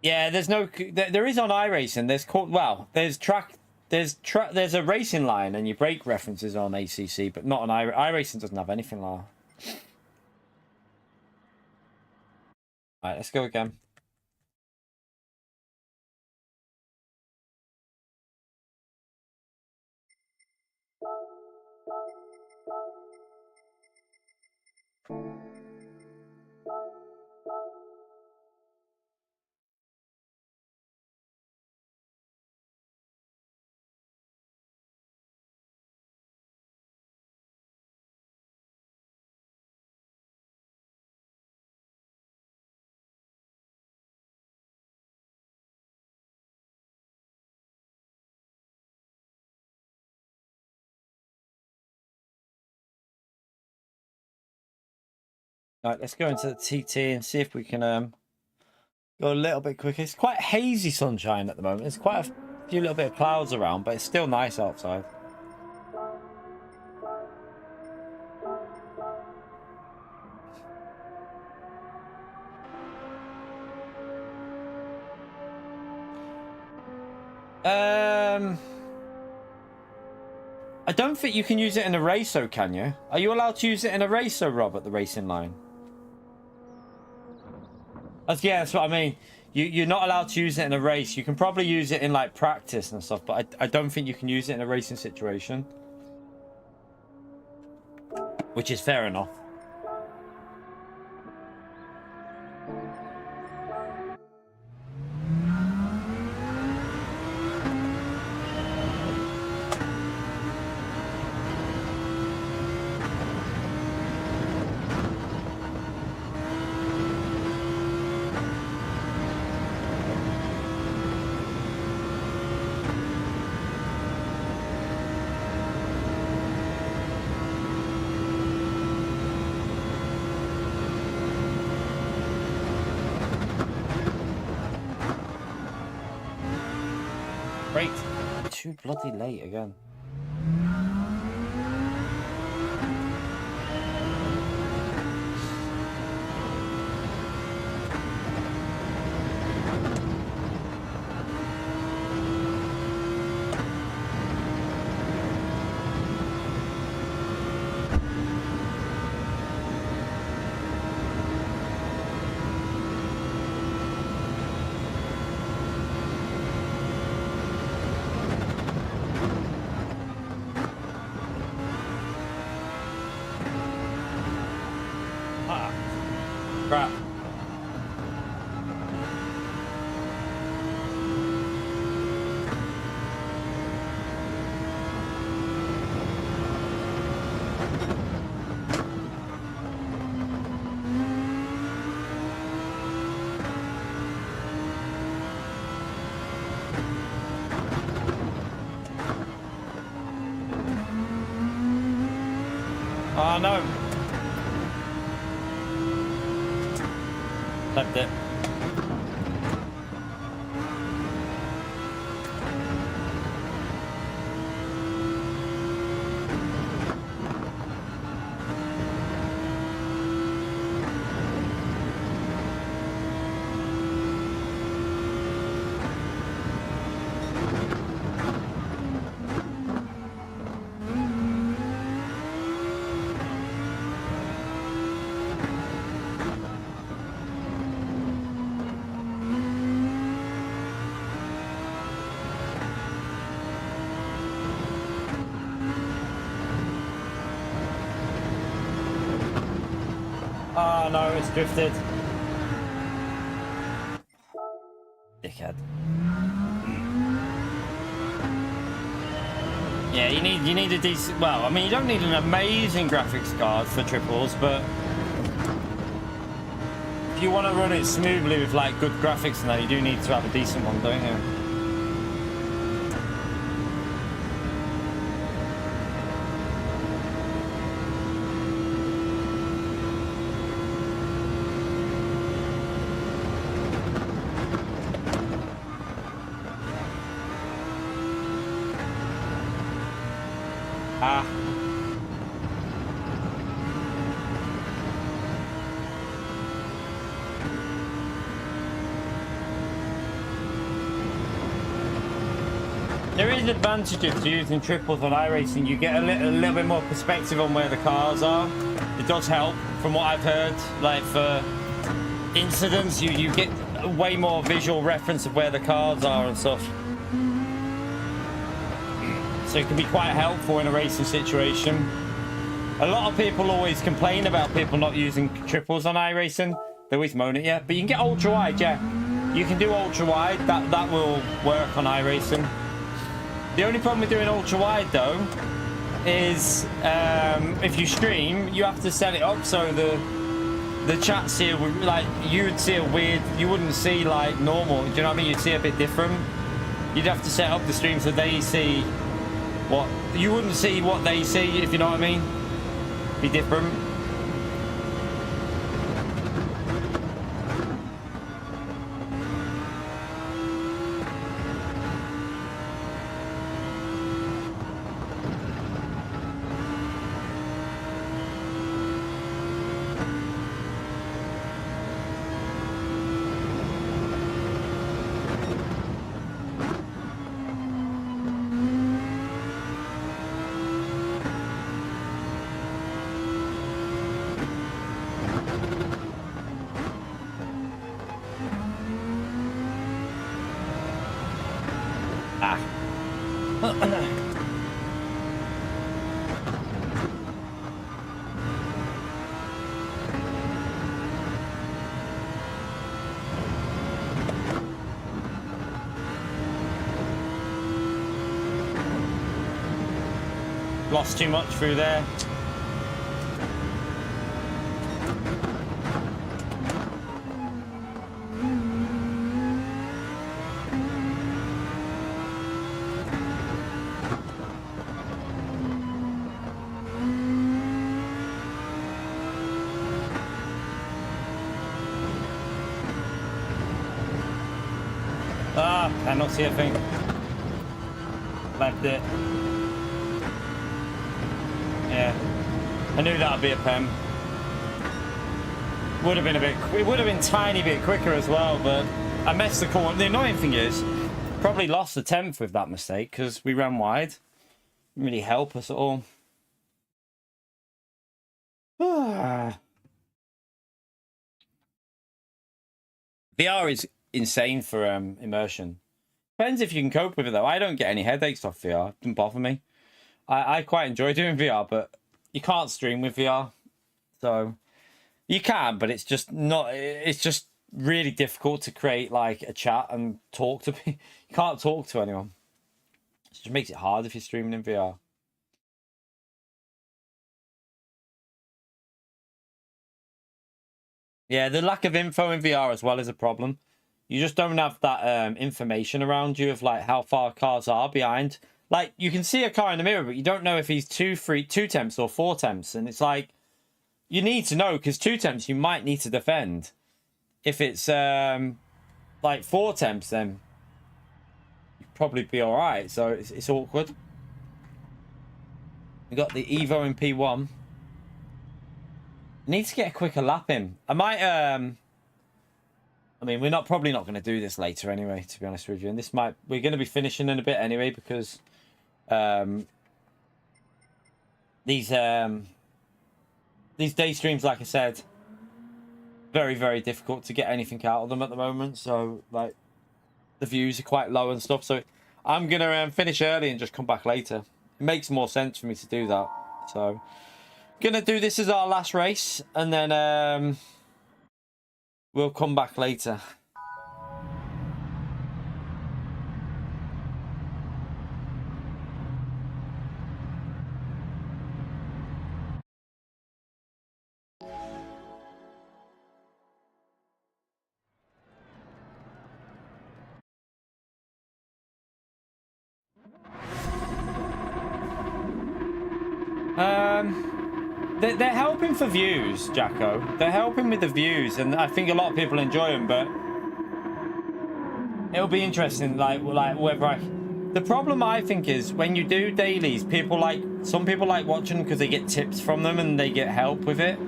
Yeah, there's no. There is on iRacing. There's called there's track. There's a racing line, and your brake references on ACC, but not on iRacing. Doesn't have anything like that. All right, let's go again. Right, let's go into the TT and see if we can go a little bit quicker. It's quite hazy sunshine at the moment. There's quite a few little bit of clouds around, but it's still nice outside. I don't think you can use it in a racer, can you? Are you allowed to use it in a racer, Rob, at the racing line? Yeah, that's what I mean. You're not allowed to use it in a race. You can probably use it in like practice and stuff, but I don't think you can use it in a racing situation. Which is fair enough. Great. Too bloody late again. Crap. Oh no. Left it. Oh no, it's drifted. Dickhead. Yeah, you need a decent. Well, I mean, you don't need an amazing graphics card for triples, but if you want to run it smoothly with like good graphics and that, you do need to have a decent one, don't you? There is advantages to using triples on iRacing. You get a little bit more perspective on where the cars are. It does help, from what I've heard. Like for incidents, you get a way more visual reference of where the cars are and stuff. So it can be quite helpful in a racing situation. A lot of people always complain about people not using triples on iRacing. They always moan at you, but you can get ultra wide, yeah. You can do ultra wide. That will work on iRacing. The only problem with doing ultra wide though is if you stream, you have to set it up so the chat see like you would see a weird. You wouldn't see like normal. Do you know what I mean? You'd see a bit different. You'd have to set up the stream so they see what you wouldn't see what they see. If you know what I mean, be different. lost too much through there. Ah, penalty, I think. Left it. Yeah. I knew that would be a pen. Would have been a bit... It would have been a tiny bit quicker as well, but I messed the corner. The annoying thing is, probably lost the 10th with that mistake, because we ran wide. Didn't really help us at all. VR is insane for immersion. Depends if you can cope with it though. I don't get any headaches off VR. It doesn't bother me. I quite enjoy doing VR, but you can't stream with VR. So you can, but it's just not. It's just really difficult to create like a chat and talk to people. You can't talk to anyone. It just makes it hard if you're streaming in VR. Yeah, the lack of info in VR as well is a problem. You just don't have that information around you of like how far cars are behind. Like you can see a car in the mirror, but you don't know if he's two temps or 4 temps, and it's like you need to know because 2 temps you might need to defend. If it's like 4 temps, then you'd probably be all right. So it's awkward. We got the Evo in P1. Need to get a quicker lap in. I might I mean, we're probably not going to do this later anyway, to be honest with you. And we're going to be finishing in a bit anyway because these day streams, like I said, very, very difficult to get anything out of them at the moment. So like the views are quite low and stuff. So I'm going to finish early and just come back later. It makes more sense for me to do that. So gonna do this as our last race and then we'll come back later. They're helping for views, Jacko. They're helping with the views, and I think a lot of people enjoy them. But it'll be interesting, like whether the problem I think is when you do dailies, some people like watching because they get tips from them and they get help with it.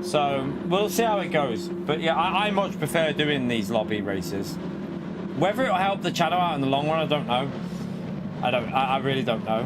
So we'll see how it goes. But yeah, I much prefer doing these lobby races. Whether it'll help the channel out in the long run, I don't know. I really don't know.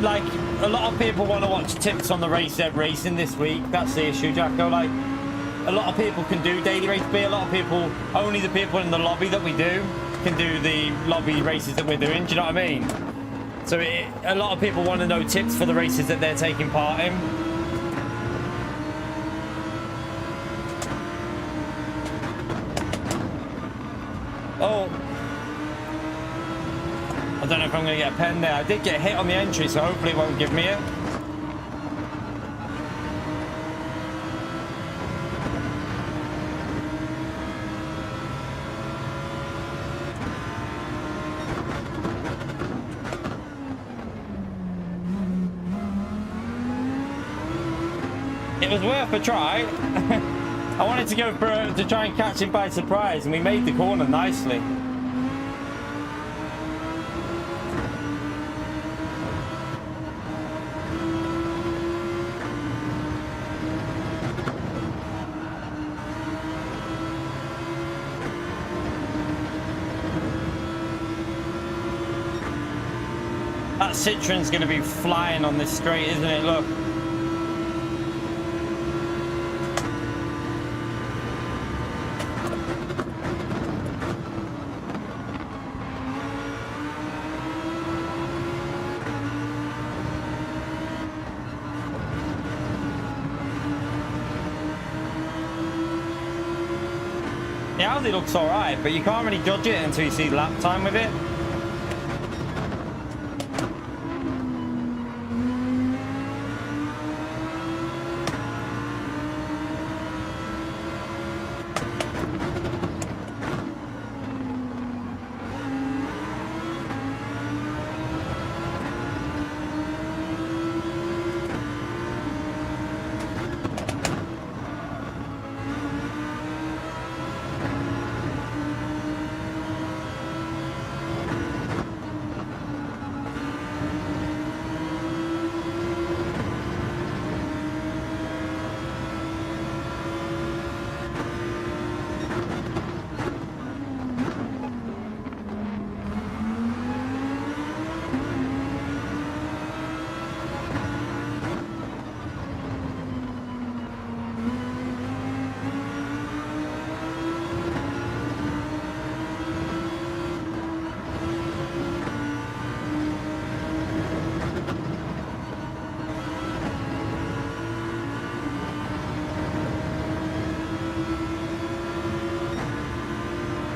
Like a lot of people want to watch tips on the racing this week. That's the issue, Jacko. Like a lot of people can do daily race B. A lot of people, only the people in the lobby that we do can do the lobby races that we're doing. Do you know what I mean? So a lot of people want to know tips for the races that they're taking part in. Oh. I don't know if I'm going to get a pen there. I did get hit on the entry, so hopefully it won't give me it. It was worth a try. I wanted to go to try and catch him by surprise, and we made the corner nicely. That Citroen's going to be flying on this straight, isn't it? Look. The Audi looks alright, but you can't really judge it until you see lap time with it.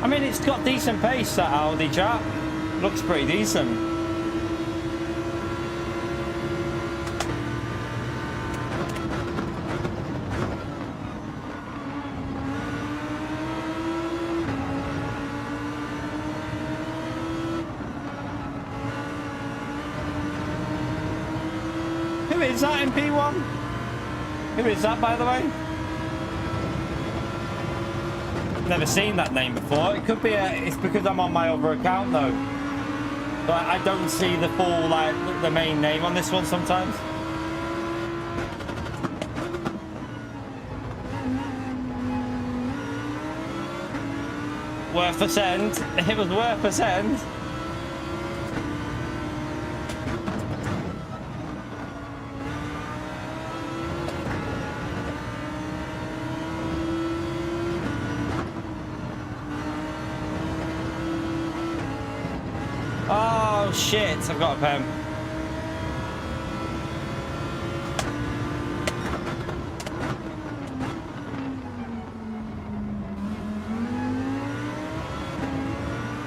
I mean, it's got decent pace, that Audi chap. Looks pretty decent. Who is that in P1? Who is that, by the way? Never seen that name before. It could be it's because I'm on my other account though, but I don't see the full, like, the main name on this one sometimes. Worth a send. It was worth a send. Oh shit, I've got a pen.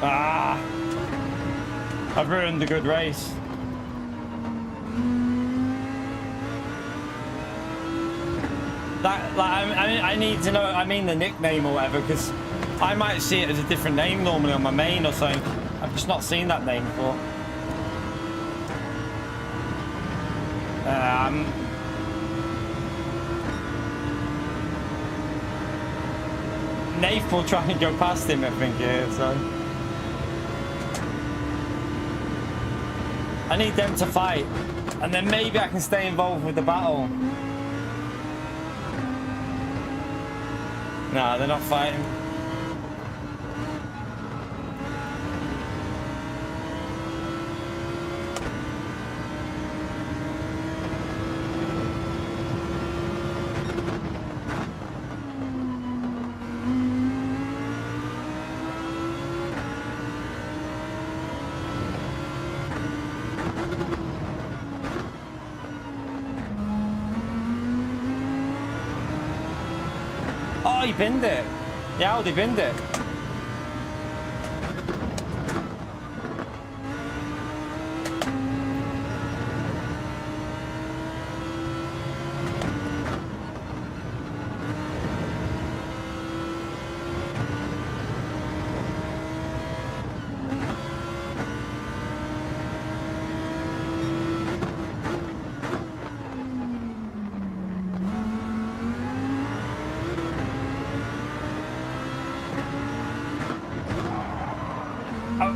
Ah, I've ruined the good race. That, like, I need to know, I mean the nickname or whatever, because I might see it as a different name normally on my main or something. I've just not seen that name before. Nath will try and go past him, I think, here, so. I need them to fight, and then maybe I can stay involved with the battle. Nah, they're not fighting. Oh, he binned it. The Audi binned it.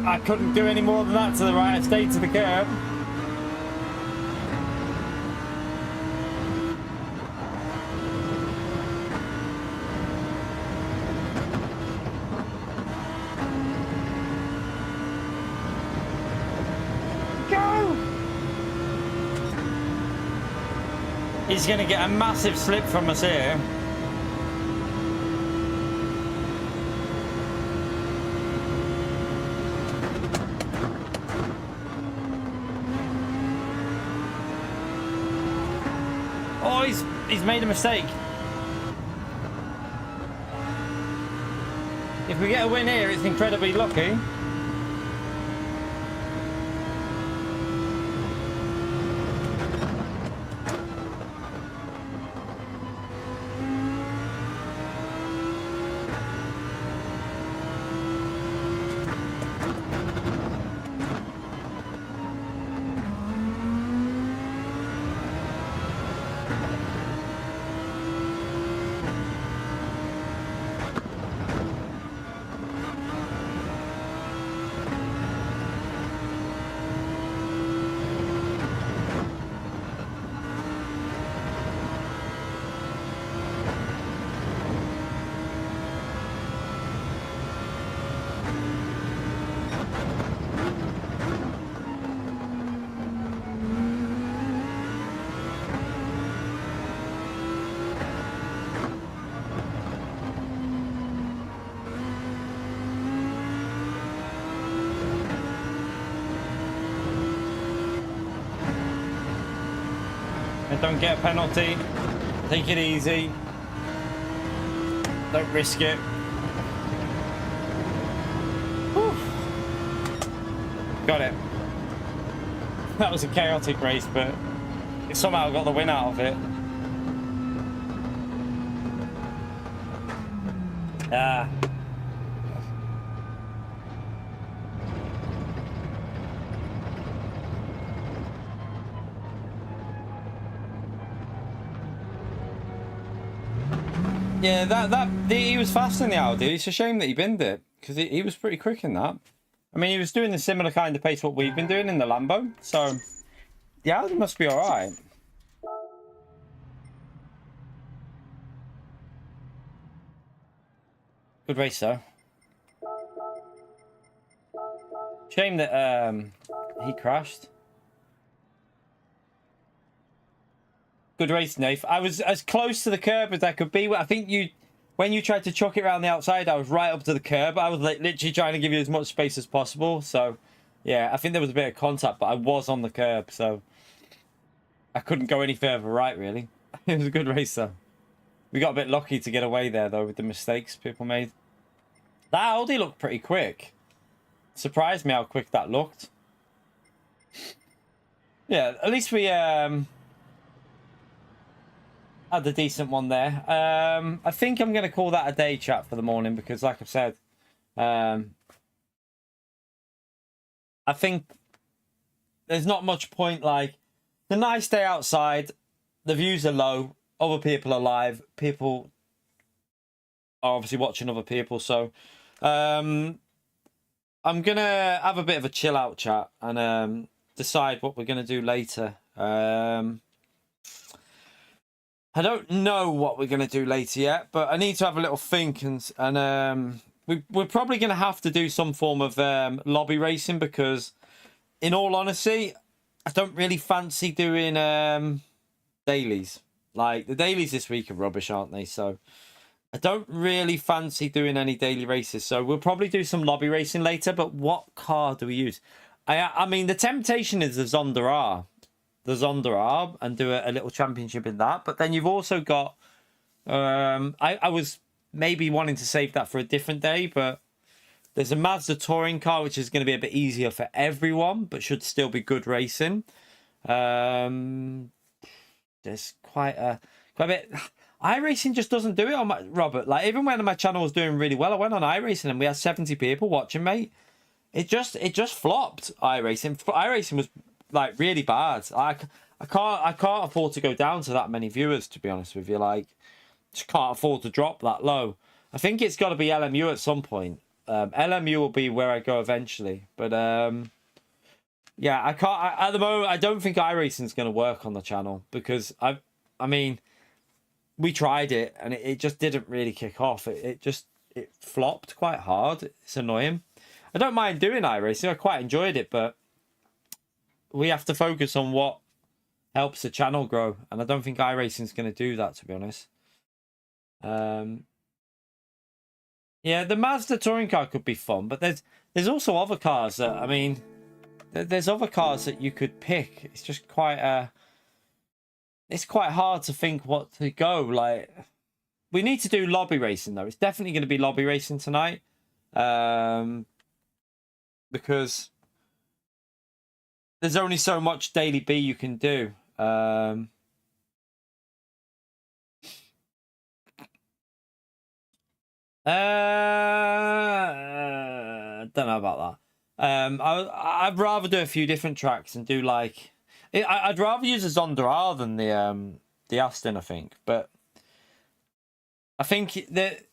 I couldn't do any more than that to the right. I stayed to the curb. Go! He's going to get a massive slip from us here. Oh, he's made a mistake. If we get a win here, it's incredibly lucky. Don't get a penalty. Take it easy. Don't risk it. Whew. Got it. That was a chaotic race, but it somehow got the win out of it. Ah. Yeah, he was fast in the Audi. It's a shame that he binned it because he was pretty quick in that. I mean, he was doing the similar kind of pace what we've been doing in the Lambo, so the Audi must be all right. Good race though. Shame that he crashed. Good race, Nath. I was as close to the curb as I could be. I think when you tried to chuck it around the outside, I was right up to the curb. I was like literally trying to give you as much space as possible. So, yeah, I think there was a bit of contact, but I was on the curb, so I couldn't go any further right, really. It was a good race, though. We got a bit lucky to get away there, though, with the mistakes people made. That Audi looked pretty quick. Surprised me how quick that looked. Yeah, at least we had a decent one there. I think I'm going to call that a day, chat, for the morning, because like I've said, I think there's not much point. Like, the nice day outside, the views are low, other people are live, people are obviously watching other people, so I'm going to have a bit of a chill out, chat, and decide what we're going to do later. I don't know what we're going to do later yet, but I need to have a little think, and we're probably going to have to do some form of lobby racing, because in all honesty, I don't really fancy doing dailies. Like, the dailies this week are rubbish, aren't they? So I don't really fancy doing any daily races. So we'll probably do some lobby racing later, but what car do we use? I mean, the temptation is the Zonda R. The Zonda R, and do a little championship in that. But then you've also got I was maybe wanting to save that for a different day, but there's a Mazda touring car which is going to be a bit easier for everyone, but should still be good racing. There's quite a bit. iRacing just doesn't do it on my Robert. Like, even when my channel was doing really well, I went on iRacing and we had 70 people watching, mate. It just flopped. iRacing was like really bad. I can't afford to go down to that many viewers, to be honest with you. Like, just can't afford to drop that low. I think it's got to be LMU at some point. LMU will be where I go eventually, but yeah, I can't. At the moment, I don't think iRacing is going to work on the channel, because I mean, we tried it and it just didn't really kick off. It flopped quite hard. It's annoying. I don't mind doing iRacing. I quite enjoyed it, but we have to focus on what helps the channel grow, and I don't think iRacing's going to do that, to be honest. Yeah, the Mazda touring car could be fun, but there's also other cars that, I mean, there's other cars that you could pick. It's just quite it's quite hard to think what to go. Like, we need to do lobby racing though. It's definitely going to be lobby racing tonight, because there's only so much daily B you can do. Don't know about that. I'd rather do a few different tracks and do like, I'd rather use a Zonda R than the Aston, I think. But I think that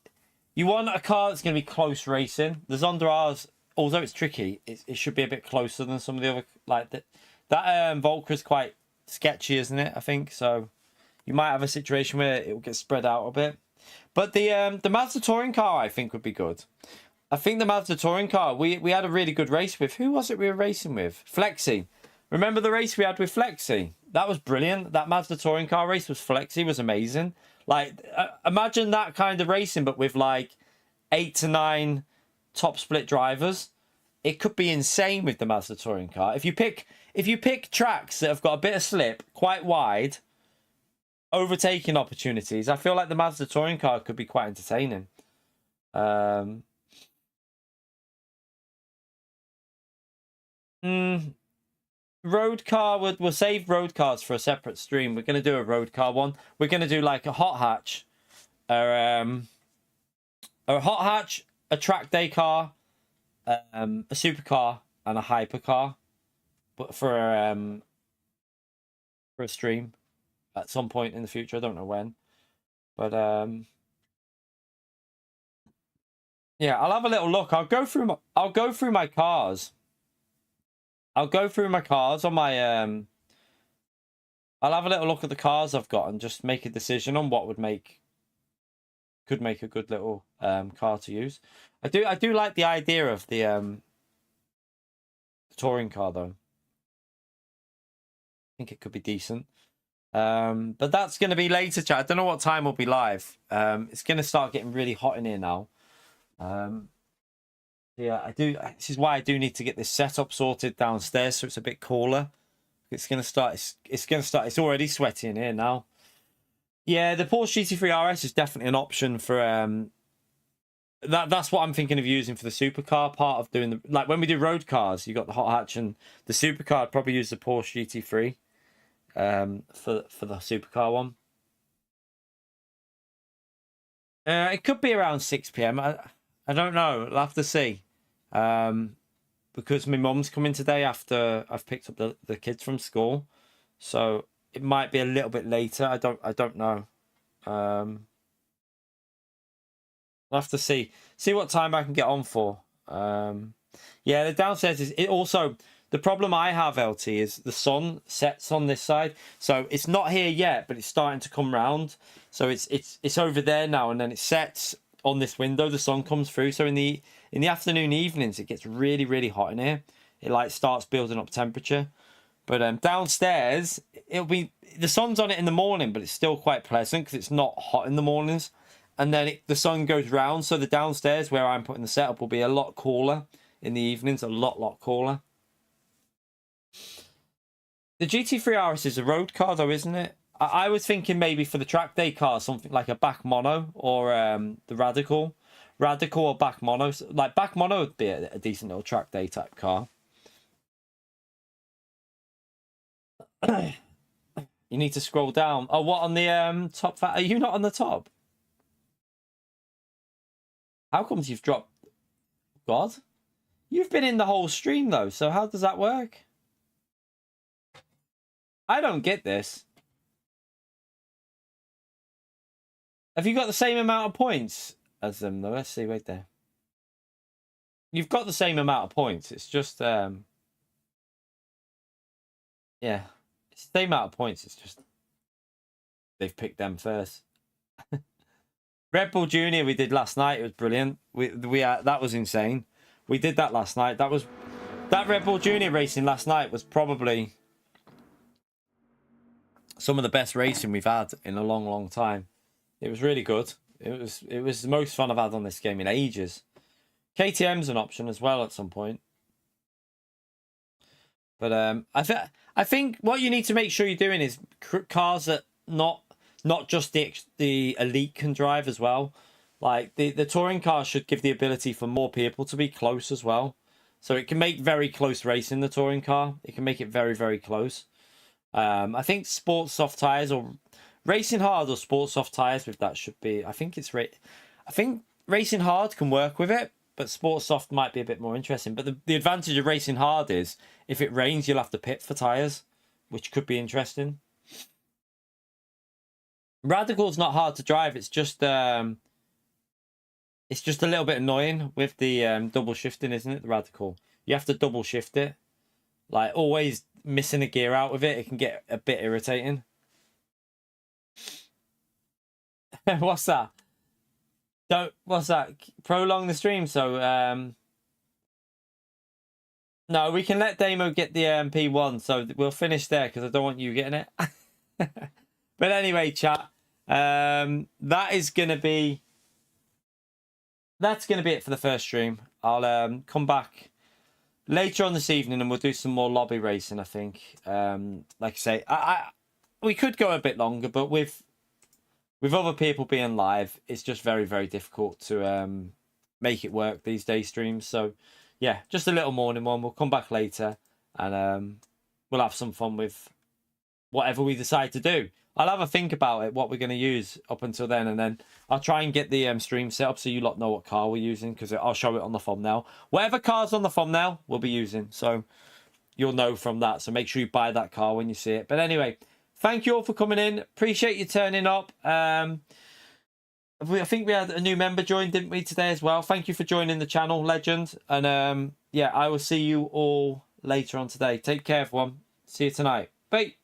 you want a car that's going to be close racing. The Zonda R's, although it's tricky, it should be a bit closer than some of the other, like that Volca's quite sketchy, isn't it? I think so. You might have a situation where it will get spread out a bit. But the Mazda touring car, I think, would be good. I think the Mazda touring car, we had a really good race with. Who was it we were racing with? Flexi. Remember the race we had with Flexi? That was brilliant. That Mazda touring car race with Flexi was amazing. Like, imagine that kind of racing, but with like 8 to 9 top split drivers. It could be insane with the Mazda touring car. If you pick tracks that have got a bit of slip, quite wide, overtaking opportunities, I feel like the Mazda touring car could be quite entertaining. Road car, we'll save road cars for a separate stream. We're going to do a road car one. We're going to do like a hot hatch, a hot hatch, a track day car, a supercar, and a hypercar, but for a stream at some point in the future. I don't know when, but yeah, I'll have a little look. I'll go through my cars. I'll go through my cars on my I'll have a little look at the cars I've got and just make a decision on what could make a good little car to use. I do like the idea of the touring car though. I think it could be decent. But that's going to be later, chat. I don't know what time we'll be live. It's going to start getting really hot in here now. Yeah, this is why I do need to get this setup sorted downstairs so it's a bit cooler. It's going to start. It's already sweaty in here now. Yeah, the Porsche GT3 RS is definitely an option for that's what I'm thinking of using for the supercar part of doing the, like when we do road cars, you got the hot hatch and the supercar. I'd probably use the Porsche GT3 for the supercar one. It could be around 6 p.m. I don't know. I'll have to see. Because my mum's coming today after I've picked up the kids from school, so it might be a little bit later. I don't know. I'll have to see what time I can get on for. Yeah, the downstairs is it also. The problem I have, LT, is the sun sets on this side, so it's not here yet, but it's starting to come round. So it's over there now, and then it sets on this window. The sun comes through, so in the afternoon, evenings, it gets really, really hot in here. It like starts building up temperature. But downstairs, it'll be the sun's on it in the morning, but it's still quite pleasant because it's not hot in the mornings. And then the sun goes round, so the downstairs where I'm putting the setup will be a lot cooler in the evenings, a lot cooler. The GT3 RS is a road car though, isn't it? I was thinking maybe for the track day car, something like a back mono or the Radical or back mono. Like back mono would be a decent little track day type car. You need to scroll down. Oh, what on the top? Are you not on the top? How comes you've dropped? God, you've been in the whole stream though. So how does that work? I don't get this. Have you got the same amount of points as them though? Let's see, wait there. You've got the same amount of points. It's just yeah. It's the same amount of points, it's just they've picked them first. Red Bull Junior we did last night, it was brilliant. We that was insane. We did that last night. That Red Bull Junior racing last night was probably some of the best racing we've had in a long, long time. It was really good. It was the most fun I've had on this game in ages. KTM's an option as well at some point. But I think what you need to make sure you're doing is cars that not just the elite can drive as well. Like the touring cars should give the ability for more people to be close as well. So it can make very close racing, the touring car. It can make it very, very close. I think sports soft tires or racing hard or sports soft tires with that should be. I think racing hard can work with it, but sports soft might be a bit more interesting. But the advantage of racing hard is if it rains, you'll have to pit for tires, which could be interesting. Radical's not hard to drive. It's just a little bit annoying with the double shifting, isn't it? The Radical, you have to double shift it. Like always missing a gear out with it, it can get a bit irritating. What's that? What's that? Prolong the stream. So no, we can let Damo get the P1, so we'll finish there because I don't want you getting it. But anyway, chat, that's gonna be it for the first stream. I'll come back later on this evening and we'll do some more lobby racing, I think. Like I say, we could go a bit longer, but with other people being live, it's just very, very difficult to make it work these days streams. So yeah, just a little morning one. We'll come back later and we'll have some fun with whatever we decide to do. I'll have a think about it, what we're going to use up until then, and then I'll try and get the stream set up so you lot know what car we're using, because I'll show it on the thumbnail. Whatever car's on the thumbnail, we'll be using, so you'll know from that. So make sure you buy that car when you see it. But anyway, thank you all for coming in. Appreciate you turning up. I think we had a new member join, didn't we, today as well? Thank you for joining the channel, legend. And yeah, I will see you all later on today. Take care, everyone. See you tonight. Bye.